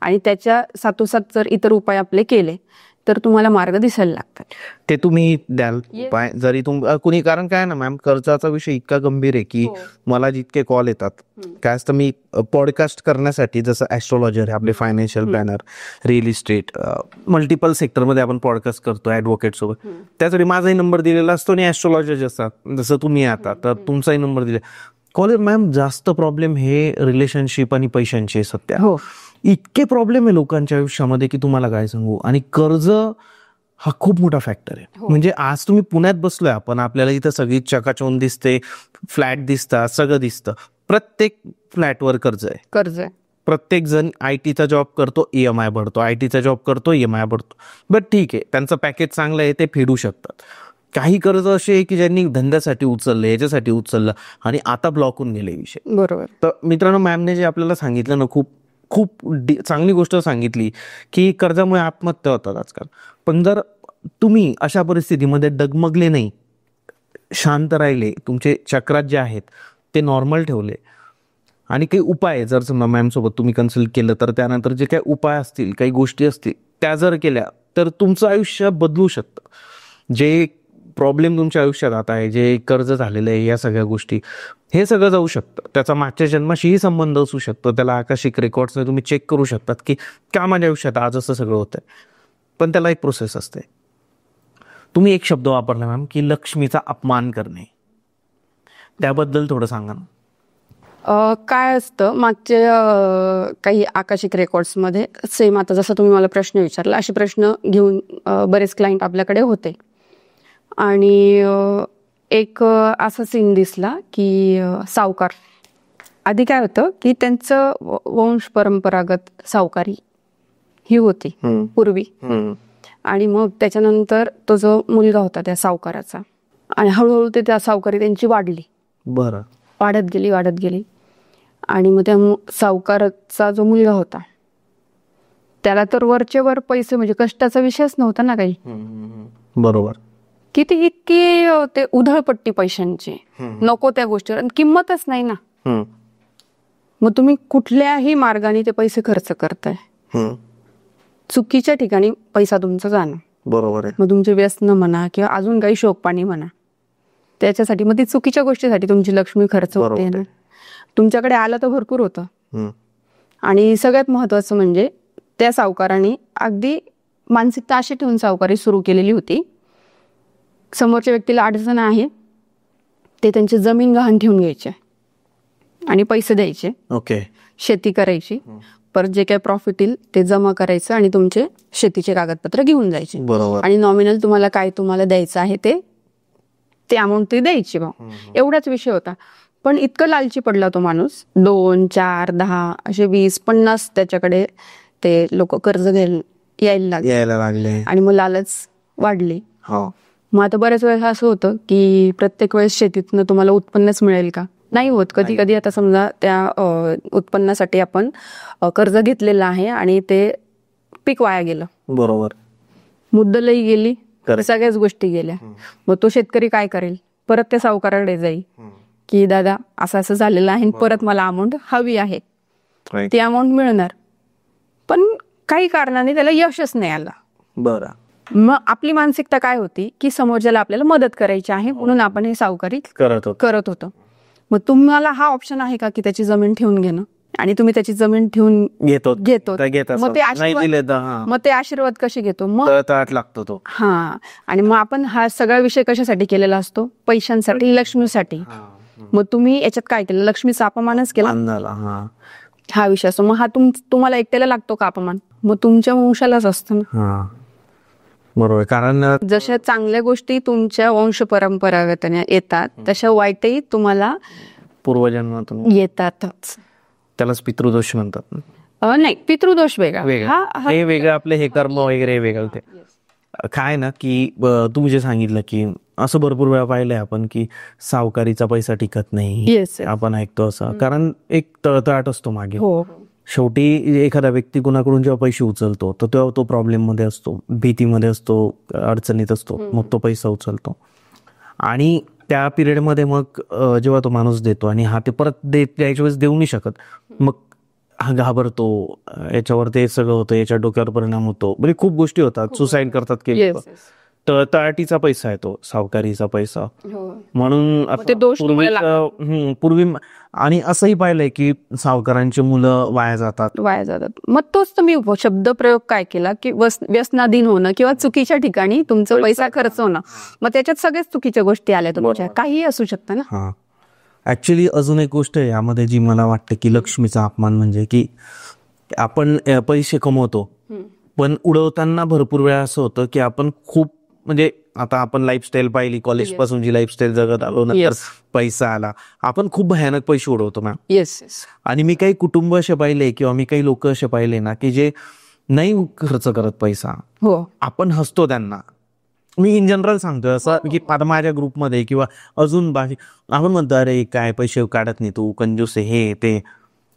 आणि त्याच्या साथोसाथ जर इतर उपाय आपले केले तर तुम्हाला मार्ग दिसायला लागतात.
ते तुम्ही द्याल उपाय. जरी कुणी, कारण काय ना मॅम, कर्जाचा विषय इतका गंभीर आहे की मला जितके कॉल येतात, काय असतं, मी पॉडकास्ट करण्यासाठी, जसं ऍस्ट्रॉलॉजर आहे आपले, financial planner, real estate, multiple सेक्टरमध्ये आपण पॉडकास्ट करतो ऍडव्होकेट सोबत. त्यासाठी माझाही नंबर दिलेला असतो आणि ऍस्ट्रॉलॉजर असतात, जसं तुम्ही आता, तर तुमचाही नंबर दिला. कॉलेज मॅम, जास्त प्रॉब्लेम हे रिलेशनशिप आणि पैशांचे सध्या. इतके प्रॉब्लेम आहे लोकांच्या आयुष्यामध्ये की तुम्हाला काय सांगू. आणि कर्ज हा खूप मोठा फॅक्टर आहे. म्हणजे आज तुम्ही पुण्यात बसलोय आपण, आपल्याला इथं सगळी चकाचौंध दिसते, फ्लॅट दिसतात, सगळं दिसतं. प्रत्येक फ्लॅटवर कर्ज आहे. प्रत्येक जण आयटीचा जॉब करतो, EMI भरतो, आयटीचा जॉब करतो, EMI भरतो. बट ठीक आहे, त्यांचं पॅकेज चांगलं आहे, ते फेडू शकतात. काही कर्ज असे आहे की ज्यांनी धंद्यासाठी उचललं, याच्यासाठी उचललं आणि आता ब्लॉक होऊन गेले विषय.
बरोबर.
तर मित्रांनो, मॅमने जे आपल्याला सांगितलं ना, खूप चांगली गोष्ट सांगितली की कर्जामुळे आत्महत्या होतात आजकाल. पण जर तुम्ही अशा परिस्थितीमध्ये डगमगले नाही, शांत राहिले, तुमचे चक्रात जे आहेत ते नॉर्मल ठेवले आणि काही उपाय जर समजा मॅम सोबत तुम्ही कन्सल्ट केलं तर त्यानंतर जे काही उपाय असतील, काही गोष्टी असतील, त्या जर केल्या तर तुमचं आयुष्य बदलू शकतं. जे प्रॉब्लेम तुमच्या आयुष्यात आता आहे, जे कर्ज झालेलं आहे, या सगळ्या गोष्टी, हे सगळं जाऊ शकतं. त्याचा मागच्या जन्माशीही संबंध असू शकतो. त्याला आकाशिक रेकॉर्ड्सने तुम्ही चेक करू शकतात की का माझ्या आयुष्यात आज असं सगळं होतंय. पण त्याला एक प्रोसेस असते. तुम्ही एक शब्द वापरला मॅम की लक्ष्मीचा अपमान करणे, त्याबद्दल थोडं सांगा ना.
काय असतं मागच्या काही आकाशिक रेकॉर्ड्समध्ये सेम आता जसं तुम्ही मला प्रश्न विचारला, असे प्रश्न घेऊन बरेच क्लायंट आपल्याकडे होते. आणि एक असा सीन दिसला की सावकार, आधी काय होतं की त्यांचं वंश परंपरागत सावकारी ही होती पूर्वी. आणि मग त्याच्यानंतर तो जो मुलगा होता त्या सावकाराचा, आणि हळूहळू ते त्या सावकारी त्यांची वाढली.
बरं.
वाढत गेली. आणि मग त्या सावकाराचा जो मुलगा होता त्याला तर वरचे वर पैसे, म्हणजे कष्टाचा विषयच नव्हता ना काही.
बरोबर.
की ते इतके ते उधळपट्टी पैशांची, नको त्या गोष्टीवर आणि किंमतच नाही ना. मग तुम्ही कुठल्याही मार्गाने ते पैसे खर्च करताय, चुकीच्या ठिकाणी पैसा तुमचा जाणं.
बरोबर आहे.
मग तुमचे व्यसन म्हणा किंवा अजून काही शोकपाणी म्हणा, त्याच्यासाठी मग ती चुकीच्या गोष्टीसाठी तुमची लक्ष्मी खर्च होते ना. तुमच्याकडे आलं तर भरपूर होतं. आणि सगळ्यात महत्वाचं म्हणजे त्या सावकाराने अगदी मानसिकता अशी ठेवून सावकारी सुरू केलेली होती, समोरच्या व्यक्तीला अडचण आहे, ते त्यांची जमीन गहाण ठेवून घ्यायचे आणि पैसे द्यायचे.
ओके.
शेती करायची, परत जे काही प्रॉफिट येईल ते जमा करायचं आणि तुमचे शेतीचे कागदपत्र घेऊन जायचे.
बरोबर.
आणि नॉमिनल तुम्हाला काय तुम्हाला द्यायचं आहे ते अमाऊंट ते द्यायची. एवढाच विषय होता. पण इतकं लालची पडला तो माणूस, 2, 4, 10 असे 20, 50 त्याच्याकडे ते लोक कर्ज यायला लागले आणि मग लालच वाढली. मग आता बऱ्याच वेळेला असं होतं की प्रत्येक वेळेस शेतीतनं तुम्हाला उत्पन्नच मिळेल का? नाही होत. कधी कधी आता समजा त्या उत्पन्नासाठी आपण कर्ज घेतलेलं आहे आणि ते पीक वाया गेलं.
बरोबर.
मुद्दलही गेली, सगळ्याच गोष्टी गेल्या. मग तो शेतकरी काय करेल? परत त्या सावकाराकडे जाईल की दादा असं असं झालेलं आहे, परत मला अमाऊंट हवी आहे. ती अमाऊंट मिळणार, पण काही कारणाने त्याला यशच नाही आलं.
बरं.
मग आपली मानसिकता काय होती की समोरच्याला आपल्याला मदत करायची आहे म्हणून आपण हे सावकारी करत होतो. मग तुम्हाला हा ऑप्शन आहे का की त्याची जमीन ठेवून घेणं आणि तुम्ही त्याची जमीन ठेवून घेतो. मग ते आशीर्वाद कसे घेतो? मग
लागतो तो.
आणि मग आपण हा सगळा विषय कशासाठी केलेला असतो? पैशांसाठी, लक्ष्मीसाठी. मग तुम्ही याच्यात काय केलं? लक्ष्मीचा अपमानच केला. हा विषय असतो. मग हा तुम्हाला एकट्याला लागतो का अपमान? मग तुमच्या वंशालाच असतो ना.
बरोबर. कारण
जशा चांगल्या गोष्टी तुमच्या वंश परंपरागतीने येतात, तशा वाईटही तुम्हाला
पूर्वजन्मातून
येतातच.
त्यालाच पितृदोष म्हणतात.
नाही, पितृदोष वेगळा,
हे वेगळं, आपले हे कर्म वगैरे वेगळं. ते काय ना की तुम्ही जे सांगितलं की असं भरपूर वेळा पाहिलंय आपण की सावकारीचा पैसा टिकत नाही. आपण ऐकतो असं, कारण एक तळतळाट असतो मागे. शेवटी एखादा व्यक्ती कुणाकडून जेव्हा पैसे उचलतो तर तेव्हा तो प्रॉब्लेम मध्ये असतो, भीतीमध्ये असतो, अडचणीत असतो, मग तो पैसा उचलतो. आणि त्या पिरियडमध्ये मग जेव्हा तो माणूस देतो आणि हा ते परत द्यायच्या वेळेस देऊ नाही शकत, मग हा घाबरतो, याच्यावर ते सगळं होतं, याच्या डोक्यावर परिणाम होतो, म्हणजे खूप गोष्टी होतात, सुसाईड करतात की. तळतळाटीचा पैसा आहे तो, सावकारीचा पैसा. म्हणून पूर्वी आणि असंही पाहिलंय की सावकारांची मुलं वाया जातात.
मग तोच तुम्ही शब्द प्रयोग काय केला की व्यसनाधीन होणं किंवा चुकीच्या ठिकाणी तुमचा पैसा खर्च होणं. मग त्याच्यात सगळ्याच चुकीच्या गोष्टी आल्या तुमच्या, काही असू शकतं ना.
ऍक्च्युली अजून एक गोष्ट आहे यामध्ये जी मला वाटते की लक्ष्मीचा अपमान, म्हणजे की आपण पैसे कमवतो पण उडवताना भरपूर वेळा असं होतं की आपण खूप, म्हणजे आता आपण लाईफस्टाईल पाहिली, कॉलेज पासून जी लाईफस्टाईल जगत आलो, नंतर पैसा आला, आपण खूप भयानक पैसे उडवतो मॅम. आणि मी काही कुटुंब असे पाहिले किंवा मी काही लोक असे पाहिले ना की जे नाही खर्च करत पैसा, आपण हसतो त्यांना. मी इन जनरल सांगतोय असं की आता माझ्या ग्रुपमध्ये किंवा अजून बाकी आपण म्हणतो अरे काय पैसे काढत नाही तू, कंजूस आहे, हे ते.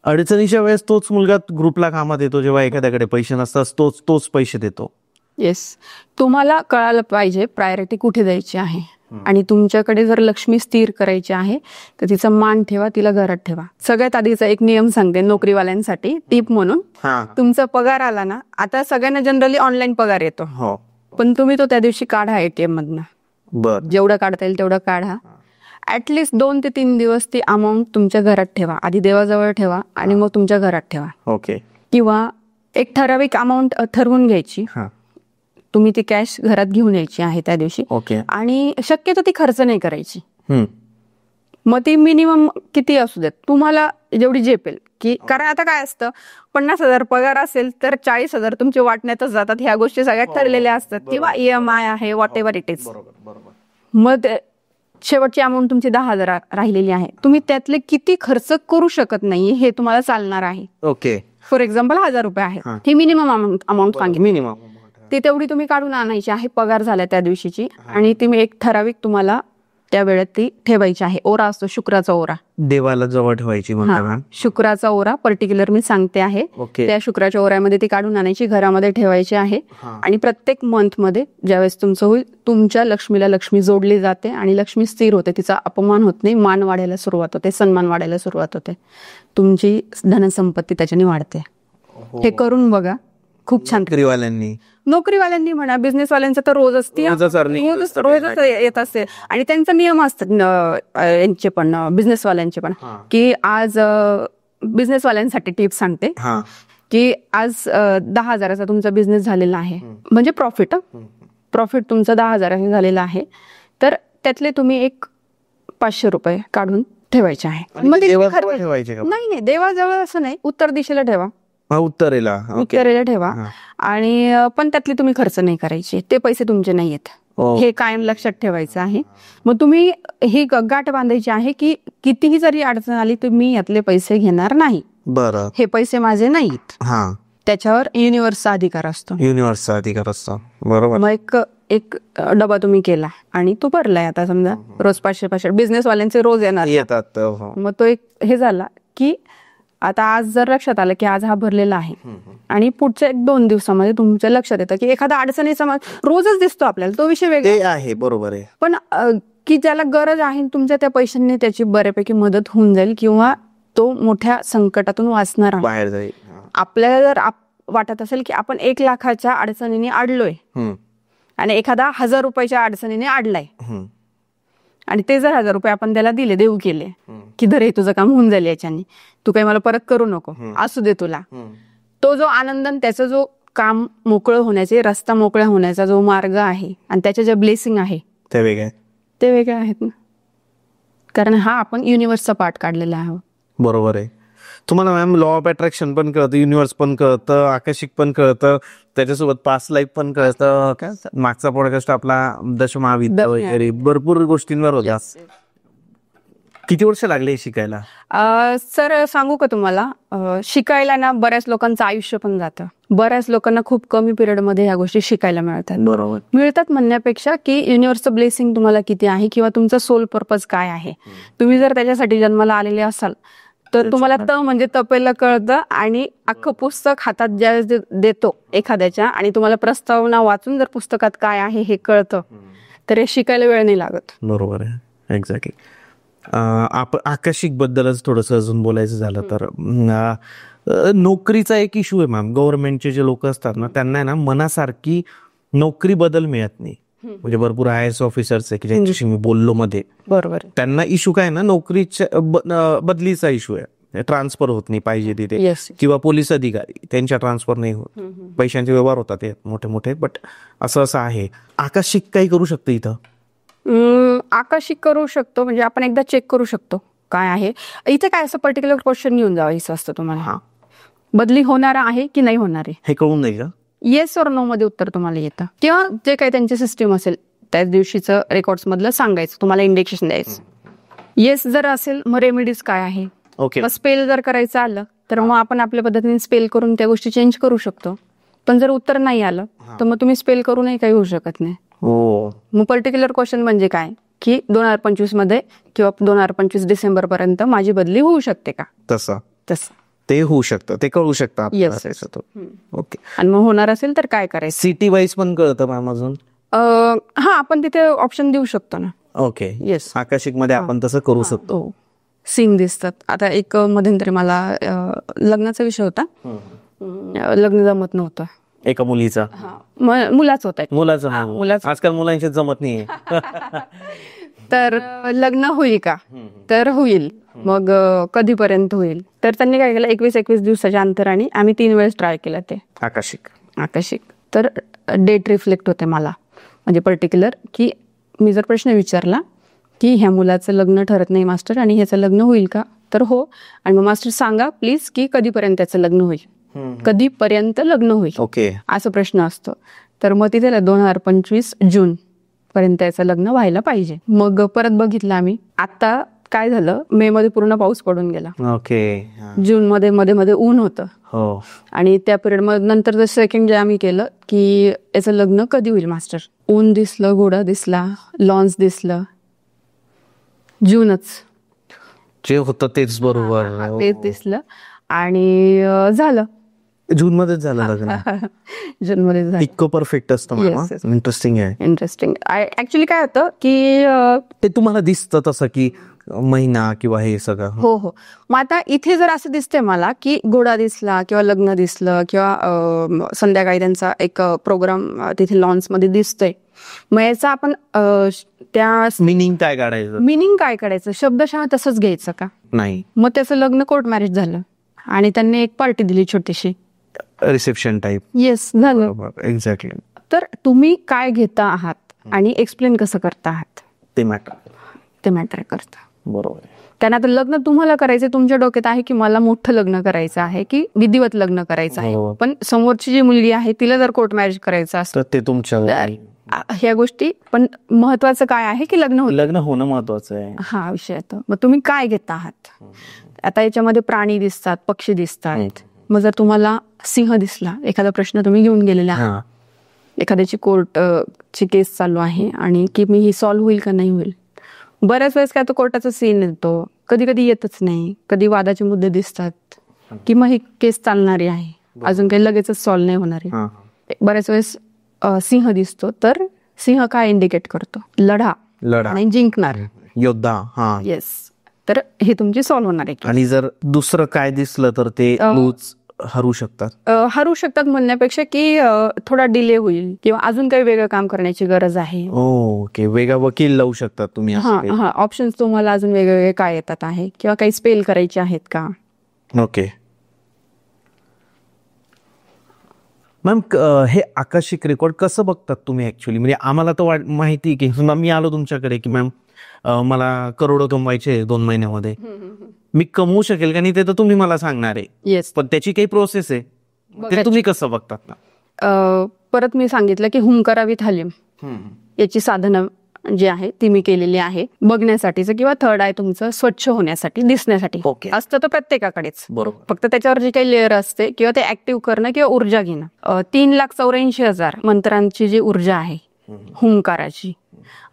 अडचणीच्या वेळेस तोच मुलगा ग्रुपला कामात येतो, जेव्हा एखाद्याकडे पैसे नसतात तोच पैसे देतो.
तुम्हाला कळालं पाहिजे प्रायोरिटी कुठे द्यायची आहे. आणि तुमच्याकडे जर लक्ष्मी स्थिर करायची आहे तर तिचा मान ठेवा, तिला घरात ठेवा. सगळ्यात आधीचा एक नियम सांगते नोकरीवाल्यांसाठी टिप म्हणून. तुमचा पगार आला ना, आता सगळ्यांना जनरली ऑनलाईन पगार येतो, पण तुम्ही तो त्या दिवशी काढा एटीएम मधनं. जेवढं काढता येईल तेवढं काढा. ऍटलिस्ट 2 ते 3 दिवस ती अमाऊंट तुमच्या घरात ठेवा. आधी देवाजवळ ठेवा आणि मग तुमच्या घरात ठेवा. किंवा एक ठराविक अमाऊंट ठरवून घ्यायची, तुम्ही ती कॅश घरात घेऊन यायची आहे त्या दिवशी. आणि शक्यतो ती खर्च नाही करायची. मग ती मिनिमम किती असू देत, तुम्हाला जेवढी झेपेल. की कारण आता काय असतं, 50,000 पगार असेल तर 40,000 तुमचे वाटण्यातच जातात. ह्या गोष्टी सगळ्यात ठरलेल्या असतात, किंवा EMI आहे, व्हॉट एव्हर इट इज. मग शेवटची अमाऊंट तुमची 10,000 राहिलेली आहे, तुम्ही त्यातले किती खर्च करू शकत नाही हे तुम्हाला चालणार आहे. फॉर एक्झाम्पल 1,000 रुपये आहे, ही मिनिमम अमाऊंट सांगितली, ती तेवढी तुम्ही काढून आणायची आहे पगार झाल्या त्या दिवशीची. आणि तुम्ही एक ठराविक तुम्हाला त्या वेळेत ती ठेवायची आहे. ओरा असतो शुक्राचा ओरा.
देवाला जवळ ठेवायची म्हणता मॅम.
शुक्राचा ओरा पर्टिक्युलर मी सांगते आहे.
ओके.
त्या शुक्राच्या ओऱ्यामध्ये ती काढून आणायची, घरामध्ये ठेवायची आहे. आणि प्रत्येक मंथ मध्ये ज्यावेळेस तुमचं होईल, तुमच्या लक्ष्मीला लक्ष्मी जोडली जाते आणि लक्ष्मी स्थिर होते, तिचा अपमान होत नाही, मान वाढायला सुरुवात होते, सन्मान वाढायला सुरुवात होते, तुमची धनसंपत्ती त्याच्याने वाढते. हे करून बघा, खूप छान. नोकरीवाल्यांनी म्हणा, बिझनेसवाल्यांचं तर रोज असते, रोजच येत असते. आणि त्यांचा नियम असतात यांचे पण, बिझनेसवाल्यांचे पण, की आज बिझनेसवाल्यांसाठी टिप्स सांगते की आज 10,000चा तुमचा बिझनेस झालेला आहे, म्हणजे प्रॉफिट तुमचा 10,000 झालेला आहे, तर त्यातले तुम्ही एक 500 रुपये काढून ठेवायचे आहे. नाही, देवाजवळ असं नाही, उत्तर दिशेला ठेवा, उत्तरेला ठेवा. आणि पण त्यातले तुम्ही खर्च नाही करायचे, ते पैसे तुमचे नाही आहेत, हे कायम लक्षात ठेवायचं आहे. मग तुम्ही ही गाठ बांधायची आहे की कितीही जरी अडचण आली तर मी यातले पैसे घेणार नाही,
बरं,
हे पैसे माझे नाहीत. त्याच्यावर युनिव्हर्सचा अधिकार असतो.
बरोबर.
मग एक डबा तुम्ही केला आणि तो भरलाय, आता समजा रोज 500 बिझनेसवाल्यांचे रोज येतात, मग तो एक हे झाला की आता आज जर लक्षात आलं की आज हा भरलेला आहे, आणि पुढच्या 1-2 दिवसामध्ये तुमच्या लक्षात येतं की एखादा अडचणीचा रोजच दिसतो आपल्याला, तो विषय वेगळा आहे, बरोबर आहे, पण की ज्याला गरज आहे तुमच्या त्या पैशांनी त्याची बऱ्यापैकी मदत होऊन जाईल, किंवा तो मोठ्या संकटातून वाचणार बाहेर जाईल. आपल्याला जर वाटत असेल की आपण 1 लाखाच्या अडचणीने अडलोय आणि एखादा 1,000 रुपयाच्या अडचणीने अडलाय, आणि ते जर 1,000 रुपये आपण त्याला दिले, देऊ केले की धर हे तुझं काम होऊन जाईल याच्याने, तू काही मला परत करू नको, असू दे तुला, तो जो आनंद, त्याचा जो काम मोकळं होण्याचे, रस्ता मोकळा होण्याचा जो मार्ग आहे, आणि त्याच्या ज्या ब्लेसिंग आहे ते वेगळे आहेत ना, कारण हा आपण युनिव्हर्सचा पार्ट काढलेला आहे.
बरोबर आहे. तुम्हाला मॅम लॉ ऑफ अट्रॅक्शन पण कळतं, युनिव्हर्स पण कळतं, आकर्षिक पण कळतं, त्याच्यासोबत पास्ट लाईफ पण कळतं. मागचा पॉडकास्ट आपला दशमहाविद्या वगैरे भरपूर गोष्टींवर होता. किती वर्ष लागले शिकायला?
सर सांगू का तुम्हाला, शिकायला ना बऱ्याच लोकांचं आयुष्य पण जातं, बऱ्याच लोकांना खूप कमी पिरियडमध्ये ह्या गोष्टी शिकायला मिळतात.
बरोबर.
मिळतात म्हणण्यापेक्षा की युनिव्हर्सचं ब्लेसिंग तुम्हाला किती आहे, किंवा तुमचा सोल पर्पज काय आहे. तुम्ही जर त्याच्यासाठी जन्माला आलेले असाल तर तुम्हाला म्हणजे तपेला कळतं, आणि अख्खं पुस्तक हातात ज्यावेळेस देतो एखाद्याच्या, आणि तुम्हाला प्रस्तावना वाचून जर पुस्तकात काय आहे हे कळतं, तर हे शिकायला वेळ नाही लागत.
बरोबर आहे, एक्झॅक्टली. आकर्षिक बद्दलच थोडंसं अजून बोलायचं झालं तर, नोकरीचा एक इश्यू आहे मॅम. गव्हर्नमेंटचे जे लोक असतात ना, त्यांना ना मनासारखी नोकरी बदल मिळत नाही. म्हणजे भरपूर IAS ऑफिसर्स आहे की ज्यांच्याशी मी बोललो मध्ये, बरोबर, त्यांना इश्यू काय ना, नोकरीच्या बदलीचा इश्यू आहे, ट्रान्सफर होत नाही पाहिजे तिथे, किंवा पोलीस अधिकारी त्यांच्या ट्रान्सफर नाही होत, पैशांचे व्यवहार होतात मोठे मोठे. बट असं आहे. आकर्षिक काही करू शकतं इथं?
आकर्षिक करू शकतो, म्हणजे आपण एकदा चेक करू शकतो काय आहे इथे. काय असं पर्टिक्युलर क्वेश्चन घेऊन जायचं असतं तुम्हाला, बदली होणार आहे की नाही होणार आहे
हे कळून जाईल का?
येस और नो मध्ये उत्तर तुम्हाला येतं, किंवा जे काही त्यांची सिस्टीम असेल त्याच दिवशीचं रेकॉर्ड्स मधलं सांगायचं, तुम्हाला इंडिकेशन द्यायचं. येस जर असेल, मग रेमेडीज काय आहे. मग स्पेल जर करायचं आलं तर मग आपण आपल्या पद्धतीने स्पेल करून त्या गोष्टी चेंज करू शकतो. पण जर उत्तर नाही आलं तर मग तुम्ही स्पेल करूनही काही होऊ शकत नाही. मग पर्टिक्युलर क्वेश्चन म्हणजे काय की 2025 मध्ये किंवा 2025 डिसेंबर पर्यंत माझी बदली होऊ शकते का?
तसं ते होऊ शकतं, ते कळू शकतं. ओके.
आणि मग होणार असेल तर काय करायचं?
सिटी वाईज पण कळतं मॅम अजून?
हा, आपण तिथे ऑप्शन देऊ शकतो ना.
ओके. येस. आकर्षिक मध्ये आपण तसं करू शकतो.
सीन दिसतात. आता एक मध्यंतरी मला लग्नाचा विषय होता, लग्न जमत नव्हतं
एका मुलीचा,
मुलाच होता,
मुलाचं. आजकाल मुलांशी जमत नाहीये.
तर लग्न होईल का? तर होईल. मग कधीपर्यंत होईल? तर त्यांनी काय केलं, 21 दिवसाच्या अंतराने आम्ही 3 वेळेस ट्राय केला ते आकर्षिक. तर डेट रिफ्लेक्ट होते मला, म्हणजे पर्टिक्युलर की मी जर प्रश्न विचारला की ह्या मुलाचं लग्न ठरत नाही मास्टर आणि ह्याचं लग्न होईल का, तर हो. आणि मग मास्टर सांगा प्लीज की कधीपर्यंत त्याचं लग्न होईल, कधीपर्यंत लग्न होईल,
ओके,
असा प्रश्न असतो. तर मग तिथे 2025 जून पर्यंत त्याचं लग्न व्हायला पाहिजे. मग परत बघितलं आम्ही. आता काय झालं, मे मध्ये पूर्ण पाऊस पडून गेला.
ओके.
जून मध्ये ऊन होतं.
हो.
आणि त्या पिरियड मध्ये नंतर जर सेकंड जे आम्ही केलं की याचं लग्न कधी होईल मास्टर, ऊन दिसलं, घोडा दिसला, लॉन्स दिसलं, जूनच
जे होतं तेच बरोबर.
तेच दिसलं आणि झालं.
जून मध्येच झालं लग्न.
जून मध्ये झालं.
इतकं परफेक्ट असतं
Yes,
मॅम.
yes.
इंटरेस्टिंग आहे.
इंटरेस्टिंग. ऍक्च्युली काय होतं की
ते तुम्हाला दिसतं तसं की महिना किंवा हे सगळं.
हो हो. मग आता इथे जर असं दिसतंय मला की घोडा दिसला किंवा लग्न दिसलं किंवा संध्याकाळी त्यांचा एक प्रोग्राम तिथे लॉन्च मध्ये दिसतोय, मग याचा आपण त्या
मिनिंग काय काढायचं?
मिनिंग काय काढायचं, शब्दशः तसंच घ्यायचं का?
नाही.
मग त्याचं लग्न कोर्ट मॅरेज झालं आणि त्यांनी एक पार्टी दिली छोटीशी.
Reception type.
येस, झालं.
एक्झॅक्टली.
तर तुम्ही काय घेता आहात आणि एक्सप्लेन कसं करता आहात
ते मॅटर.
ते मॅटर करतं.
बरोबर.
त्यांना आता लग्न तुम्हाला करायचं तुमच्या डोक्यात आहे की मला मोठं लग्न करायचं आहे की विधिवत लग्न करायचं आहे,
हो.
पण समोरची जी मुलगी आहे तिला जर कोर्ट मॅरेज करायचं असतं
तर ते तुमच्या
तर ह्या गोष्टी, पण महत्वाचं काय आहे की लग्न होतं.
लग्न होणं महत्वाचं आहे.
हा विषय येतो. मग तुम्ही काय घेत आहात. आता याच्यामध्ये प्राणी दिसतात, पक्षी दिसतात. मग जर तुम्हाला सिंह दिसला, एखादा प्रश्न तुम्ही घेऊन गेलेला आहात, एखाद्याची कोर्ट ची केस चालू आहे आणि की मी ही सॉल्व्ह होईल का नाही होईल. बऱ्याच वेळेस काय तो कोर्टाचा सीन येतो, कधी कधी येतच नाही, कधी वादाचे मुद्दे दिसतात की मग ही केस चालणारी आहे, अजून काही लगेचच सॉल्व्ह नाही होणार आहे. बऱ्याच वेळेस सिंह दिसतो, तर सिंह काय इंडिकेट करतो, लढा आणि जिंकणार,
योद्धा. हा.
येस. तर हे तुमची सॉल्व्ह होणार आहे.
आणि जर दुसरं काय दिसलं तर ते लूज हरू शकतात.
हरू शकतात म्हणण्यापेक्षा की थोडा डिले होईल किंवा अजून काही वेगळं काम करण्याची गरज आहे.
ओके. वेगळा वकील लावू शकतात तुम्ही.
हा ऑप्शन्स तुम्हाला अजून वेगवेगळे काय येतात आहे किंवा काही स्पेल करायचे आहेत का.
ओके मॅम, हे आकाशिक रेकॉर्ड कसं बघतात तुम्ही ऍक्च्युली? म्हणजे आम्हाला तर माहिती की मी आलो तुमच्याकडे की मॅम मला करोडो कमवायचे 2 महिन्यामध्ये, मी कमवू शकेल का नाही ते तर तुम्ही मला सांगणार आहे.
येस.
पण त्याची काही प्रोसेस आहे, ते तुम्ही कसं बघतात ना?
परत मी सांगितलं की हुंकारा विथ हलीम याची साधनं जी आहे ती मी केलेली आहे बघण्यासाठीच, किंवा थर्ड आय तुमचं स्वच्छ होण्यासाठी, दिसण्यासाठी असतं तर प्रत्येकाकडेच.
बरोबर.
फक्त त्याच्यावर जी काही लेअर असते किंवा ते ऍक्टिव्ह करणं किंवा ऊर्जा घेणं. 3,84,000 मंत्रांची जी ऊर्जा आहे हुंकाराची,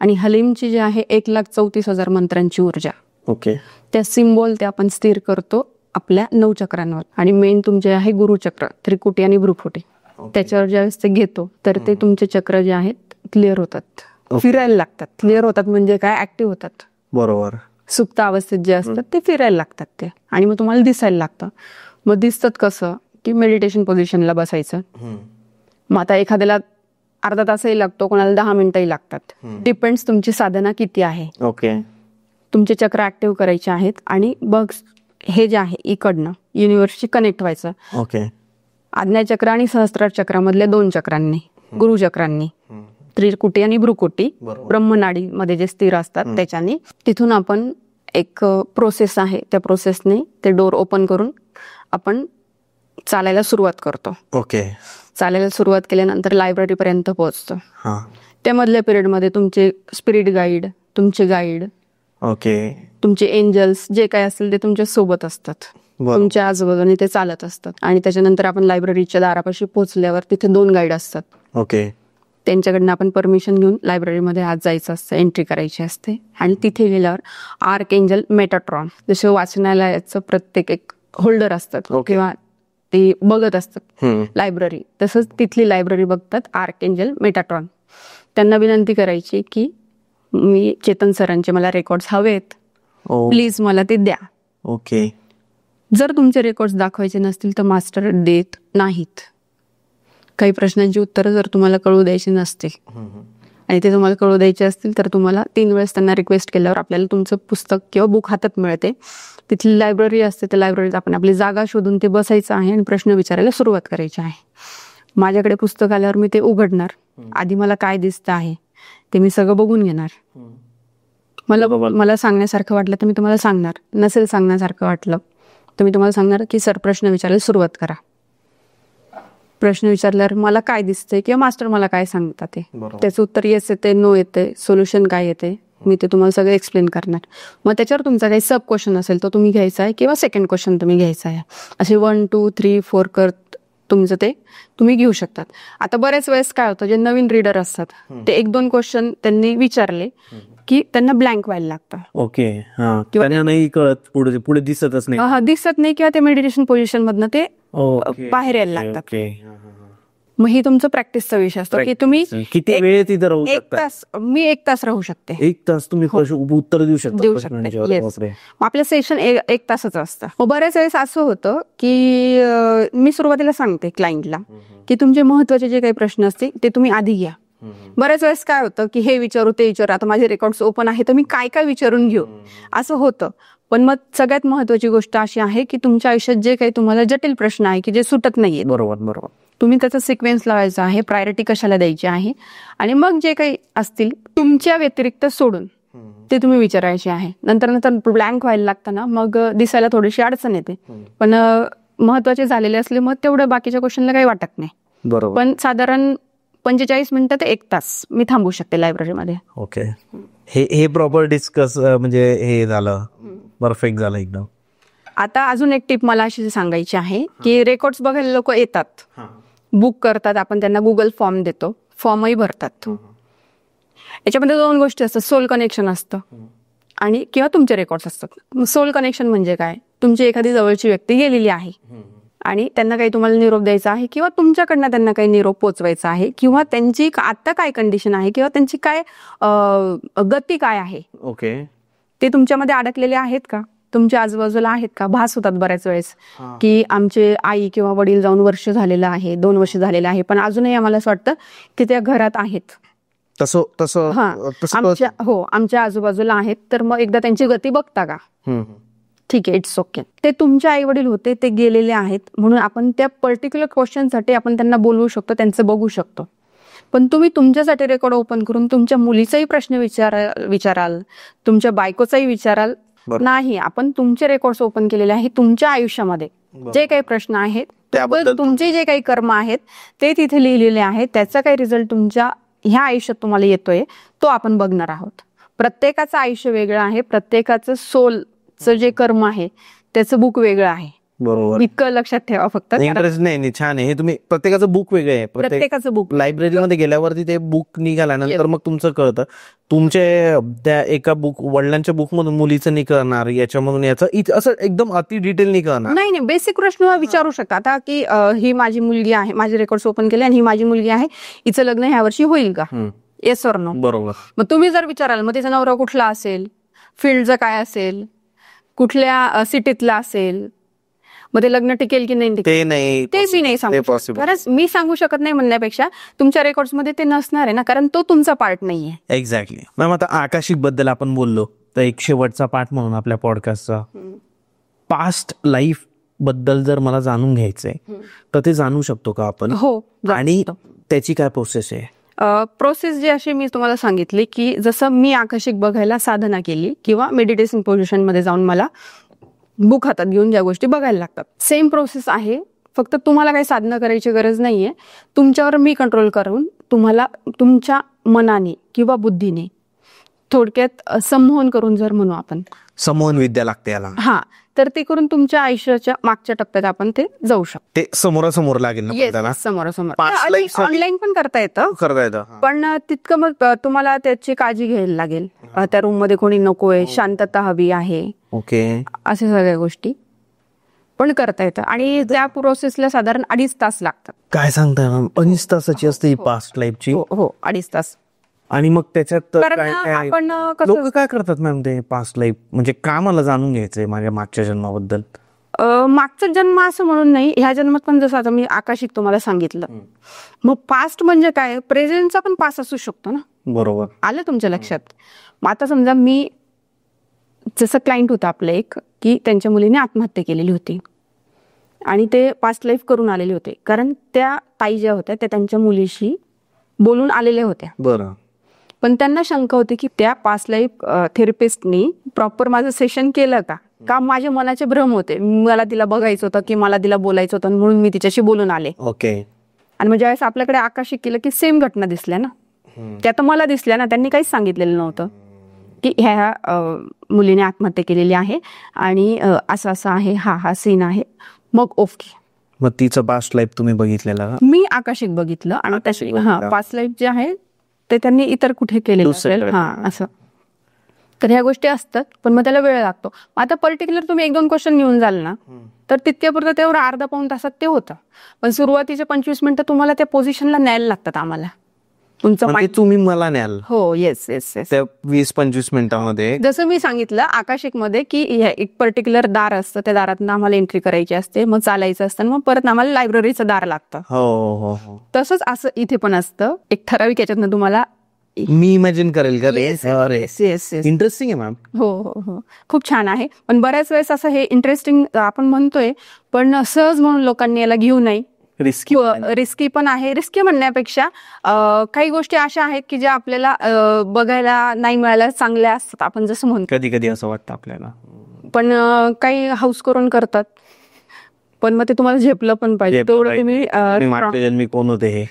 आणि हलीमची जी आहे 1,34,000 मंत्रांची ऊर्जा.
ओके.
त्या सिम्बॉल ते आपण स्थिर करतो आपल्या 9 चक्रांवर. आणि मेन तुमचे आहे गुरुचक्र, त्रिकुटी आणि भ्रुकुटी. त्याच्यावर ज्यावेळेस ते घेतो तर ते तुमचे चक्र जे आहेत क्लिअर होतात, फिरायला लागतात. क्लिअर होतात म्हणजे काय, ऍक्टिव्ह होतात.
बरोबर.
सुप्त अवस्थेत जे असतात ते फिरायला लागतात ते, आणि मग तुम्हाला दिसायला लागतं. मग दिसतात कसं की मेडिटेशन पोझिशनला बसायचं. मग आता एखाद्याला अर्धा तासही लागतो, कोणाला 10 मिनिटंही लागतात. डिपेंड्स तुमची साधना किती आहे.
ओके.
तुमचे चक्र ऍक्टिव्ह करायचे आहेत आणि बघ हे जे आहे इकडनं युनिव्हर्सशी कनेक्ट व्हायचं.
ओके.
आज्ञाचक्र आणि सहस्त्रार चक्रामधल्या 2 चक्रांनी, गुरुचक्रांनी, त्रिकुटी आणि भ्रुकुटी, ब्रह्मनाडी मध्ये जे स्थिर असतात त्याच्यानी. तिथून आपण एक प्रोसेस आहे, त्या प्रोसेसने ते डोर ओपन करून आपण चालायला सुरुवात करतो.
ओके.
चालायला सुरुवात केल्यानंतर लायब्ररी पर्यंत पोहोचतो. त्यामधल्या पिरियडमध्ये तुमचे स्पिरिट गाईड, तुमचे गाईड,
ओके,
तुमचे एंजल्स जे काय असेल ते तुमच्या सोबत असतात, तुमच्या आजूबाजूने ते चालत असतात. आणि त्याच्यानंतर आपण लायब्ररीच्या दारापाशी पोहोचल्यावर तिथे 2 गाईड असतात.
ओके.
त्यांच्याकडनं आपण परमिशन घेऊन लायब्ररीमध्ये आत जायचं असतं, एंट्री करायची असते. आणि तिथे गेल्यावर आर्क एंजल मेटाट्रॉन, जसं वाचनालयाचं प्रत्येक एक होल्डर असतात किंवा ते बघत असतात लायब्ररी, तसंच तिथली लायब्ररी बघतात आर्क एंजल मेटाट्रॉन. त्यांना विनंती करायची की मी चेतन सरांचे मला रेकॉर्ड्स हवेत, प्लीज मला ते द्या.
ओके.
जर तुमचे रेकॉर्ड्स दाखवायचे नसतील तर मास्टर देत नाहीत. काही प्रश्नांची उत्तरं जर तुम्हाला कळू द्यायची नसतील आणि ते तुम्हाला कळू द्यायचे असतील तर तुम्हाला 3 वेळेस त्यांना रिक्वेस्ट केल्यावर आपल्याला तुमचं पुस्तक किंवा बुक हातात मिळते. तिथली लायब्ररी असते, त्या लायब्ररीत आपण आपली जागा शोधून ते बसायचं आहे आणि प्रश्न विचारायला सुरुवात करायची आहे. माझ्याकडे पुस्तक आल्यावर मी ते उघडणार, आधी मला काय दिसतं आहे ते मी सगळं बघून घेणार. मला सांगण्यासारखं वाटलं तर मी तुम्हाला सांगणार, नसेल सांगण्यासारखं वाटलं तर मी तुम्हाला सांगणार की सर प्रश्न विचारायला सुरुवात करा. प्रश्न विचारल्यावर मला काय दिसतंय किंवा मास्टर मला काय सांगतात ते, त्याचं उत्तर येस येते, नो येते, सोल्युशन काय येते, मी ते तुम्हाला सगळं एक्सप्लेन करणार. मग त्याच्यावर तुमचा काही सब क्वेश्चन असेल तो तुम्ही घ्यायचा आहे किंवा सेकंड क्वेश्चन तुम्ही घ्यायचा आहे. असे 1, 2, 3, 4 करत तुमचं ते तुम्ही घेऊ शकतात. आता बऱ्याच वेळेस काय होतं, जे नवीन रीडर असतात ते 1-2 क्वेश्चन त्यांनी विचारले की त्यांना ब्लँक व्हायला लागतं.
ओके. हा, त्यांना नाही कळत, पुढे पुढे दिसतच नाही.
दिसत नाही किंवा ते मेडिटेशन पोझिशन मधनं ते बाहेर यायला लागतात. मग ही तुमचं प्रॅक्टिसचा विषय असतो की तुम्ही
किती वेळ तिथे राहू
एक तास, मी 1 तास राहू शकते.
1 तास तुम्ही उत्तर देऊ शकता.
Yes. आपलं सेशन 1 तासाचं असतं. मग बऱ्याच वेळेस असं होतं की मी सुरुवातीला सांगते क्लायंटला की तुमचे महत्वाचे जे काही प्रश्न असतील ते तुम्ही आधी घ्या. बऱ्याच वेळेस काय होतं की हे विचारू ते विचारू, आता माझे रेकॉर्ड्स ओपन आहे तर मी काय काय विचारून घेऊ असं होतं. पण मग सगळ्यात महत्वाची गोष्ट अशी आहे की तुमच्या आयुष्यात जे काही तुम्हाला जटिल प्रश्न आहे की जे सुटत नाहीये,
बरोबर,
तुम्ही त्याचा सिक्वेन्स लावायचा आहे, प्रायोरिटी कशाला द्यायची आहे, आणि मग जे काही असतील तुमच्या व्यतिरिक्त सोडून ते तुम्ही विचारायचे आहे. नंतर ब्लँक व्हायला लागताना मग दिसायला थोडीशी अडचण येते, पण महत्वाचे झालेले असले मग तेवढं बाकीच्या क्वेश्चनला काही वाटत नाही.
बरोबर.
पण साधारण 45 मिनिटं ते 1 तास मी थांबू शकते लायब्ररीमध्ये.
ओके. हे प्रॉपर डिस्कस म्हणजे हे झालं, परफेक्ट झालं एकदम.
आता अजून एक टिप मला अशी सांगायची आहे की रेकॉर्ड्स बघायला लोक येतात, बुक करतात, आपण त्यांना गुगल फॉर्म देतो, फॉर्मही भरतात. याच्यामध्ये 2 गोष्टी असतात, सोल कनेक्शन असतं आणि किंवा तुमचे रेकॉर्ड्स असतात. सोल कनेक्शन म्हणजे काय, तुमची एखादी जवळची व्यक्ती गेलेली आहे आणि त्यांना काही तुम्हाला निरोप द्यायचा आहे किंवा तुमच्याकडनं त्यांना काही निरोप पोचवायचा आहे किंवा त्यांची आता काय कंडिशन आहे किंवा त्यांची काय गती काय आहे,
ओके,
ते तुमच्यामध्ये अडकलेले आहेत का, तुमच्या आजूबाजूला आहेत का. भास होतात बऱ्याच वेळेस की आमचे आई किंवा वडील जाऊन वर्ष झालेलं आहे, 2 वर्ष झालेलं आहे, पण अजूनही आम्हाला असं वाटतं की त्या घरात आहेत.
तसं
आमच्या आजूबाजूला आहेत, तर मग एकदा त्यांची गती बघता का. ठीक आहे, इट्स ओके. ते तुमचे आई वडील होते, ते गेलेले आहेत, म्हणून आपण त्या पर्टिक्युलर क्वेश्चनसाठी आपण त्यांना बोलवू शकतो, त्यांचं बघू शकतो. पण तुम्ही तुमच्यासाठी रेकॉर्ड ओपन करून तुमच्या मुलीचाही प्रश्न विचाराल, तुमच्या बायकोचाही विचाराल नाही. आपण तुमचे रेकॉर्ड्स ओपन केलेले आहे, तुमच्या आयुष्यामध्ये जे काही प्रश्न आहेत, तुमचे जे काही कर्म आहेत ते तिथे लिहिलेले आहेत, त्याचा काही रिझल्ट तुमच्या ह्या आयुष्यात तुम्हाला येतोय तो आपण बघणार आहोत. प्रत्येकाचं आयुष्य वेगळं आहे, प्रत्येकाचं सोलचं जे कर्म आहे त्याचं बुक वेगळं आहे.
बरोबर,
इतकं लक्षात ठेवा फक्त.
इंटरेस्ट नाही, छान आहे. तुम्ही प्रत्येकाचं बुक वेगळं आहे,
प्रत्येकाचं बुक.
लायब्ररीमध्ये गेल्यावरती ते बुक निघाल्यानंतर मग तुमचं कळतं. तुमचे त्या एका बुक, वडिलांच्या बुक मधून मुलीचं निघणार, याच्यामधून याचं, असं एकदम अति डिटेल निघणार
नाही. बेसिक प्रश्न विचारू शकता आता की ही माझी मुलगी आहे, माझे रेकॉर्ड्स ओपन केले आणि ही माझी मुलगी आहे, हिचं लग्न ह्या वर्षी होईल का, येस ऑर नो.
बरोबर.
मग तुम्ही जर विचाराल मग तिचा नवरा कुठला असेल, फील्डचं काय असेल, कुठल्या सिटीतला असेल, मग ते लग्न टिकेल की नाही,
ते मी
नाही सांगू. कारण मी सांगू शकत नाही म्हणण्यापेक्षा तुमच्या रेकॉर्ड्स मध्ये ते नसणार आहे ना, कारण तो तुमचा पार्ट नाहीये.
एक्झॅक्टली. मॅम, आता आकाशिक बद्दल आपण बोललो, तर एक शेवटचा पार्ट म्हणून आपल्या पॉडकास्टचा पास्ट लाईफ बद्दल जर मला जाणून घ्यायचंय तर ते जाणू शकतो का आपण?
हो,
आणि त्याची काय प्रोसेस आहे?
प्रोसेस जी अशी मी तुम्हाला सांगितली की जसं मी आकाशिक बघायला साधना केली किंवा मेडिटेशन पोझिशन मध्ये जाऊन मला बुक हातात घेऊन ज्या गोष्टी बघायला लागतात, सेम प्रोसेस आहे. फक्त तुम्हाला काही साधना करायची गरज नाहीये. तुमच्यावर मी कंट्रोल करून तुम्हाला तुमच्या मनाने किंवा बुद्धीने थोडक्यात संमोहन करून, जर म्हणू आपण
संमोहन विद्या लागते याला,
तर ते करून तुमच्या आयुष्याच्या मागच्या टप्प्यात आपण ते जाऊ शकतो.
ते समोरासमोर लागेल ना,
समोरासमोर. ऑनलाईन पण करता येतं, पण तितकं मग तुम्हाला त्याची काळजी घ्यायला लागेल. त्या रूम मध्ये कोणी नकोय, शांतता हवी आहे,
ओके,
अशा सगळ्या गोष्टी पण करता येतं. आणि त्या प्रोसेसला साधारण 2.5 तास लागतात.
काय सांगताय मॅम? 2.5 तासाची असते ही पास्ट लाईफची?
हो, 2.5 तास.
आणि मग त्याच्यात
आपण
लोक काय करतात मॅम ते पास्ट लाईफ म्हणजे का? मला जाणून घ्यायचंय माझ्या मागच्या जन्माबद्दल.
मागचा जन्म असं म्हणून नाही, ह्या जन्मात पण जसं आता मी आकाशिक तुम्हाला सांगितलं, मग पास्ट म्हणजे काय, प्रेझेंटचा पण पास्ट असू शकतो ना.
बरोबर,
आलं तुमच्या लक्षात. मग आता समजा मी, जसं क्लायंट होता आपलं एक, की त्यांच्या मुलीने आत्महत्या केलेली होती आणि ते पास्ट लाईफ करून आलेले होते, कारण त्या ताई ज्या होत्या त्या त्यांच्या मुलीशी बोलून आलेल्या होत्या.
बरं.
पण त्यांना शंका होती की त्या पास्ट लाईफ थेरपिस्टनी प्रॉपर माझं सेशन केलं का माझे मनाचे भ्रम होते, मला तिला बघायचं होतं की मला तिला बोलायचं होतं म्हणून मी तिच्याशी बोलून आले.
ओके.
आणि मग ज्यावेळेस आपल्याकडे आकाशिक केलं की सेम घटना दिसल्या ना, त्या तर मला दिसल्या ना, त्यांनी काहीच सांगितलेलं नव्हतं की ह्या मुलीने आत्महत्या केलेली आहे आणि असं असं आहे, हा सीन आहे. मग ओके,
मग तिचं पास्ट लाईफ तुम्ही बघितलेलं?
मी आकाशिक बघितलं आणि त्याची पास्ट लाईफ जे आहे ते त्यांनी इतर कुठे केलेलं असेल, असं. तर ह्या गोष्टी असतात, पण मग त्याला वेळ लागतो. आता पर्टिक्युलर तुम्ही 1-2 क्वेश्चन घेऊन जाल ना, तर तितक्यापुरतं तेवढं अर्धा पाऊण तासात ते होतं. पण सुरुवातीचे 25 मिनिटं तुम्हाला त्या पोझिशनला न्यायला लागतात आम्हाला. तुमचं
म्हणजे तुम्ही मला न्याल
हो, येस येस येस.
त्या 20-25 मिनिटांमध्ये.
जसं मी सांगितलं आकाशिकमध्ये की एक पर्टिक्युलर दार असतं, त्या दारातनं आम्हाला एंट्री करायची असते, मग चालायचं असतं, मग परत आम्हाला लायब्ररीचं दार लागतं.
हो हो हो.
तसंच असं इथे पण असतं, एक ठराविक याच्यातनं तुम्हाला.
मी इमॅजिन करेल का ते? अरे
येस येस येस.
इंटरेस्टिंग आहे मॅम.
हो हो हो, खूप छान आहे. पण बऱ्याच वेळेस असं हे इंटरेस्टिंग आपण म्हणतोय, पण सहज म्हणून लोकांनी याला घेऊ नये. रिस्की पण आहे. रिस्की म्हणण्यापेक्षा काही गोष्टी अशा आहेत की ज्या आपल्याला बघायला नाही मिळाल्या चांगल्या असतात, आपण जसं म्हणतो.
कधी कधी असं वाटतं आपल्याला,
पण काही हाऊस करून करतात, पण मग ते तुम्हाला झेपलं पण पाहिजे तेवढं तुम्ही
मी कोण होते हे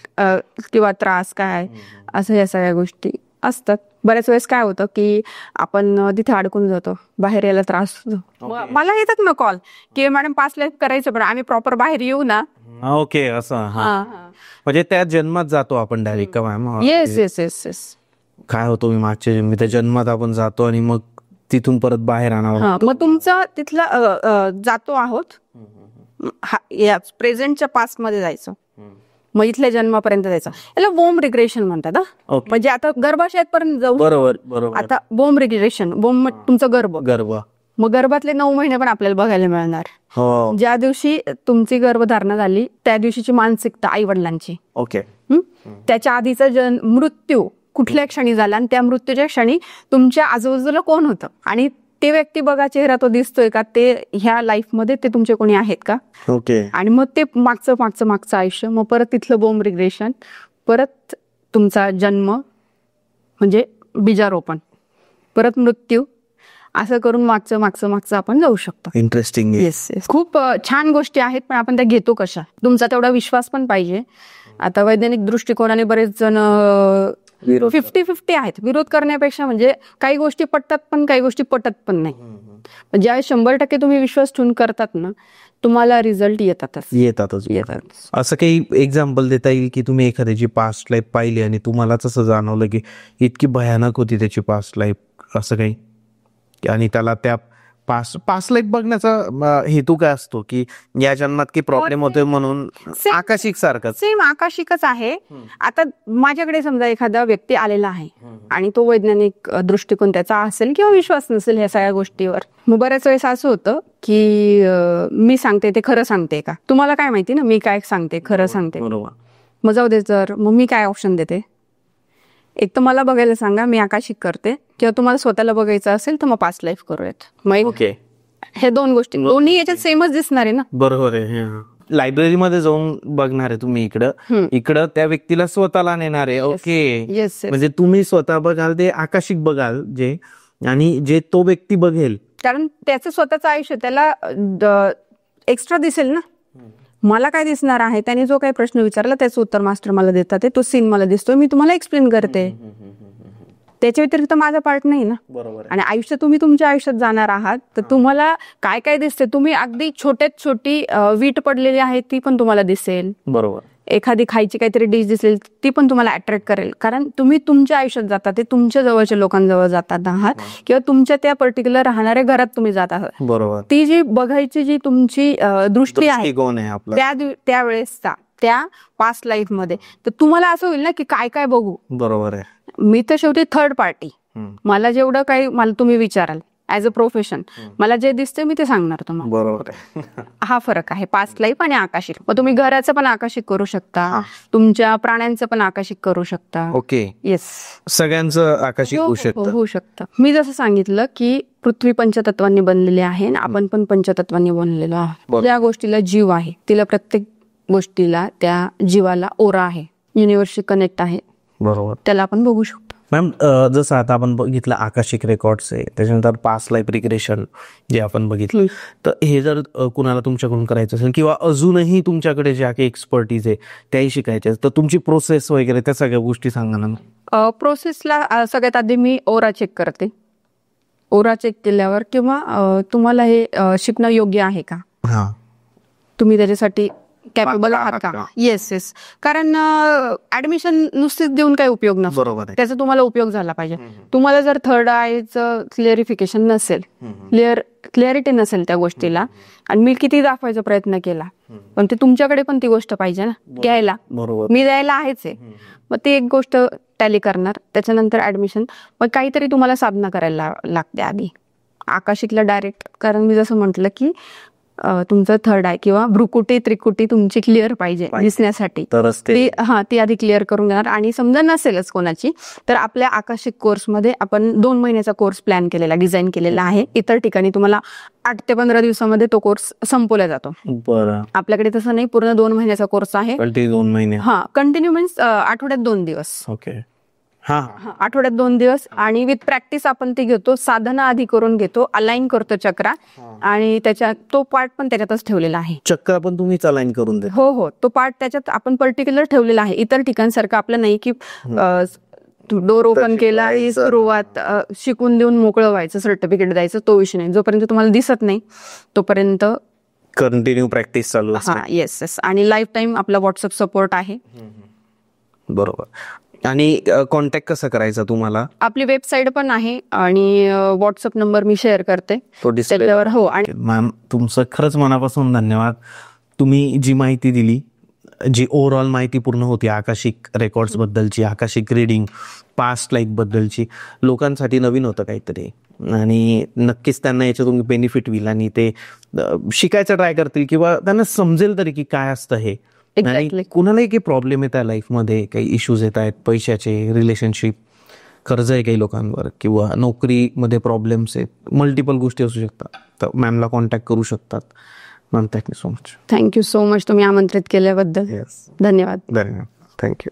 किंवा त्रास काय असं या सगळ्या गोष्टी असतात. बऱ्याच वेळेस काय होतं की आपण तिथे अडकून जातो, बाहेर यायला त्रास होतो. मला येतात ना कॉल की मॅडम 5 लाईफ करायचं, पण आम्ही प्रॉपर बाहेर येऊ ना.
ओके असं. म्हणजे त्या जन्मात जातो आपण डायरेक्ट का ma'am?
Yes yes yes yes.
काय होतो मी मागच्या जन्मी, त्या जन्मात आपण जातो आणि मग तिथून परत बाहेर आणावं.
मग तुमचा तिथला जातो आहोत या प्रेझेंटच्या पास्ट मध्ये जायचं, मग इथल्या जन्मापर्यंत जायचं. याला वोम रिग्रेशन म्हणतात. म्हणजे आता गर्भाशयात पर्यंत जाऊ.
बरोबर बरोबर.
आता वोम रिग्रेशन, वोम तुमचं गर्भ, मग गर्भातले 9 महिने पण आपल्याला बघायला मिळणार. ज्या दिवशी तुमची गर्भधारणा झाली त्या दिवशीची मानसिकता आई वडिलांची.
ओके.
त्याच्या आधीचा मृत्यू कुठल्या क्षणी झाला आणि त्या मृत्यूच्या क्षणी तुमच्या आजूबाजूला कोण होतं आणि ते व्यक्ती बघा, चेहरा तो दिसतोय का, ते ह्या लाईफ मध्ये ते तुमचे कोणी आहेत का.
ओके.
आणि मग ते मागचं आयुष्य, मग परत तिथलं बोम रिग्रेशन, परत तुमचा जन्म म्हणजे बीजारोपण, परत मृत्यू, असं करून मागचं आपण जाऊ शकतो.
इंटरेस्टिंग.
Yes yes. खूप छान गोष्टी आहेत, पण आपण त्या घेतो कशा, तुमचा तेवढा विश्वास पण पाहिजे. आता वैज्ञानिक दृष्टिकोनाने बरेच जण 50-50 आहेत. विरोध करण्यापेक्षा म्हणजे काही गोष्टी पटतात पण काही गोष्टी पटत पण नाही. ज्या 100% तुम्ही विश्वास ठेवून करतात ना, तुम्हाला रिझल्ट येतातच.
असं काही एक्झाम्पल देता येईल की तुम्ही एखाद्याची पास्ट लाईफ पाहिली आणि तुम्हालाच असं जाणवलं की इतकी भयानक होती त्याची पास्ट लाईफ, असं काही, आणि त्याला त्या पास्ट लाईफ बघण्याचा हेतू काय असतो की या जन्मात काही प्रॉब्लेम होते म्हणून? आकाशिक सारखंच,
सेम आकाशिकच आहे. आता माझ्याकडे समजा एखादा व्यक्ती आलेला आहे आणि तो वैज्ञानिक दृष्टिकोन त्याचा असेल किंवा विश्वास नसेल ह्या सगळ्या गोष्टीवर, मग बऱ्याच वेळेस असं होतं की मी सांगते ते खरं सांगते का, तुम्हाला काय माहिती ना मी काय सांगते खरं सांगते. मग जाऊ दे, तर मग मी काय ऑप्शन देते, एक तर मला बघायला सांगा मी आकाशिक करते, किंवा तुम्हाला स्वतःला बघायचं असेल तर मग पास्ट लाईफ करूयात. मग हे 2 गोष्टी दोन्ही याच्यात सेमच दिसणार आहे ना.
बरोबर आहे. लायब्ररीमध्ये जाऊन बघणार आहे तुम्ही, इकडं त्या व्यक्तीला स्वतःला नेणार आहे. ओके.
येस.
म्हणजे तुम्ही स्वतः बघाल ते आकाशिक बघाल जे, आणि जे तो व्यक्ती बघेल,
कारण त्याचं स्वतःचं आयुष्य त्याला एक्स्ट्रा दिसेल ना. मला काय दिसणार आहे, त्याने जो काही प्रश्न विचारला त्याचं उत्तर मास्टर मला देतात, तो सीन मला दिसतोय, मी तुम्हाला एक्सप्लेन करते, त्याच्या व्यतिरिक्त माझा पार्ट नाही ना.
बरोबर.
आणि आयुष्य तुम्ही तुमच्या आयुष्यात जाणार आहात, तर तुम्हाला काय काय दिसते, तुम्ही अगदी छोट्यात छोटी वीट पडलेली आहे ती पण तुम्हाला दिसेल.
बरोबर.
एखादी खायची काहीतरी डिश दिसेल ती पण तुम्हाला अट्रॅक्ट करेल, कारण तुम्ही तुमच्या आयुष्यात जाता, ते तुमच्या जवळच्या लोकांजवळ जातात आहात किंवा तुमच्या त्या पर्टिक्युलर राहणाऱ्या घरात तुम्ही जात आहात.
बरोबर.
ती जी बघायची जी तुमची दृष्टी आहे त्यावेळेसचा त्या पास्ट लाईफ मध्ये, तर तुम्हाला असं होईल ना की काय काय बघू.
बरोबर आहे.
मी तर शेवटी थर्ड पार्टी, मला जेवढं काही मला तुम्ही विचाराल ऍज अ प्रोफेशन, मला जे दिसते मी ते सांगणार तुम्हाला.
बरोबर आहे.
हा फरक आहे पास्ट लाईफ आणि आकाशिक. मग तुम्ही घराचं पण आकाशिक करू शकता, तुमच्या प्राण्यांचं पण आकाशिक करू शकता.
ओके.
येस.
सगळ्यांचं आकाशिक
होऊ शकतं. मी जसं सांगितलं की पृथ्वी पंचतत्वांनी बनलेली आहे आणि आपण पण पंचतत्वांनी बनलेलो आहोत. ज्या गोष्टीला जीव आहे तिला प्रत्येक गोष्टीला त्या जीवाला ओरा आहे, युनिव्हर्सशी कनेक्ट आहे.
बरोबर.
त्याला आपण बघू शकतो.
मॅम, जसं आता आपण बघितलं आकाशिक रेकॉर्ड्स आहे, त्याच्यानंतर पास्ट लाईफ रिग्रेशन जे आपण बघितलं, तर हे जर कुणाला तुमच्याकडून करायचं असेल किंवा अजूनही तुमच्याकडे ज्या काही एक्सपर्टीज आहे त्याही शिकायच्या, तर तुमची प्रोसेस वगैरे त्या सगळ्या गोष्टी सांगा ना.
प्रोसेसला सगळ्यात आधी मी ओरा चेक करते. ओरा चेक केल्यावर किंवा तुम्हाला हे शिकणं योग्य आहे का, तुम्ही त्याच्यासाठी कॅपेबल आहात का. येस येस, कारण ऍडमिशन नुसतीच देऊन काही उपयोग नसतो,
बरोबर आहे.
त्याचा तुम्हाला उपयोग झाला पाहिजे. तुम्हाला जर थर्ड आयचं क्लिअरिफिकेशन नसेल, क्लिअरिटी नसेल त्या गोष्टीला, आणि मी किती दाखवायचा प्रयत्न केला, पण ते तुमच्याकडे पण ती गोष्ट पाहिजे ना घ्यायला.
बरोबर.
मी द्यायला आहेच आहे, मग ती एक गोष्ट टॅली करणार, त्याच्यानंतर ऍडमिशन. मग काहीतरी तुम्हाला साधना करायला लागते आधी. आकाशिकला डायरेक्ट, कारण मी जसं म्हटलं की तुमचं थर्ड आय किंवा भ्रुकुटी त्रिकुटी तुमची क्लिअर पाहिजे दिसण्यासाठी,
तरच ते
ती आधी क्लिअर करून घेणार. आणि समजा नसेलच कोणाची, तर आपल्या आकाशिक कोर्समध्ये आपण 2 महिन्याचा कोर्स प्लॅन केलेला, डिझाईन केलेला आहे. इतर ठिकाणी तुम्हाला 8 ते 15 दिवसामध्ये तो कोर्स संपवला जातो.
बरं.
आपल्याकडे तसं नाही, पूर्ण 2 महिन्याचा कोर्स आहे.
2 महिने.
हा, कंटिन्यू मीन्स आठवड्यात 2 दिवस.
ओके. हा,
आठवड्यात 2 दिवस, आणि विथ प्रॅक्टिस आपण ती घेतो. साधना आधी करून घेतो, अलाइन करतो चक्रा, आणि त्याच्यात तो पार्ट पण त्याच्यातच ठेवलेला आहे.
चक्र पण तुम्ही अलाइन करून दे.
हो हो, तो पार्ट त्याच्यात आपण पर्टिक्युलर ठेवलेला आहे. इतर ठिकाणसारखं आपलं नाही की डोर ओपन केला आणि सुरुवात शिकून देऊन मोकळं व्हायचं, सर्टिफिकेट द्यायचं, तो विषय नाही. जोपर्यंत तुम्हाला दिसत नाही तोपर्यंत
कंटिन्यू प्रॅक्टिस चालू असते.
हा, येस येस. आणि लाईफ टाईम आपला व्हॉट्सअप सपोर्ट आहे.
बरोबर. आणि कॉन्टॅक्ट कसं करायचा तुम्हाला?
आपली वेबसाईट पण आहे, आणि व्हॉट्सअप नंबर मी शेअर करते
तो डिस्प्ले
त्याच्यावर. हो, आणि
मॅम तुमचं खरंच मनापासून धन्यवाद. तुम्ही जी माहिती दिली, जी ओव्हरऑल माहिती पूर्ण होती आकाशिक रेकॉर्ड्स बद्दलची, आकाशिक रीडिंग, पास्ट लाईफ बद्दलची, लोकांसाठी नवीन होतं काहीतरी, आणि नक्कीच त्यांना याच्यातून बेनिफिट होईल, आणि ते शिकायचं ट्राय करतील, किंवा त्यांना समजेल तरी की काय असतं हे. आणि कुणालाही काही प्रॉब्लेम येत आहे लाईफमध्ये, काही इश्यूज येत आहेत, पैशाचे, रिलेशनशिप, कर्ज आहे काही लोकांवर, किंवा नोकरीमध्ये प्रॉब्लेम्स आहेत, मल्टिपल गोष्टी असू शकतात, तर मॅमला कॉन्टॅक्ट करू शकतात. Ma'am, thank you so much.
Thank you so much तुम्ही आमंत्रित केल्याबद्दल. धन्यवाद.
धन्यवाद. थँक्यू.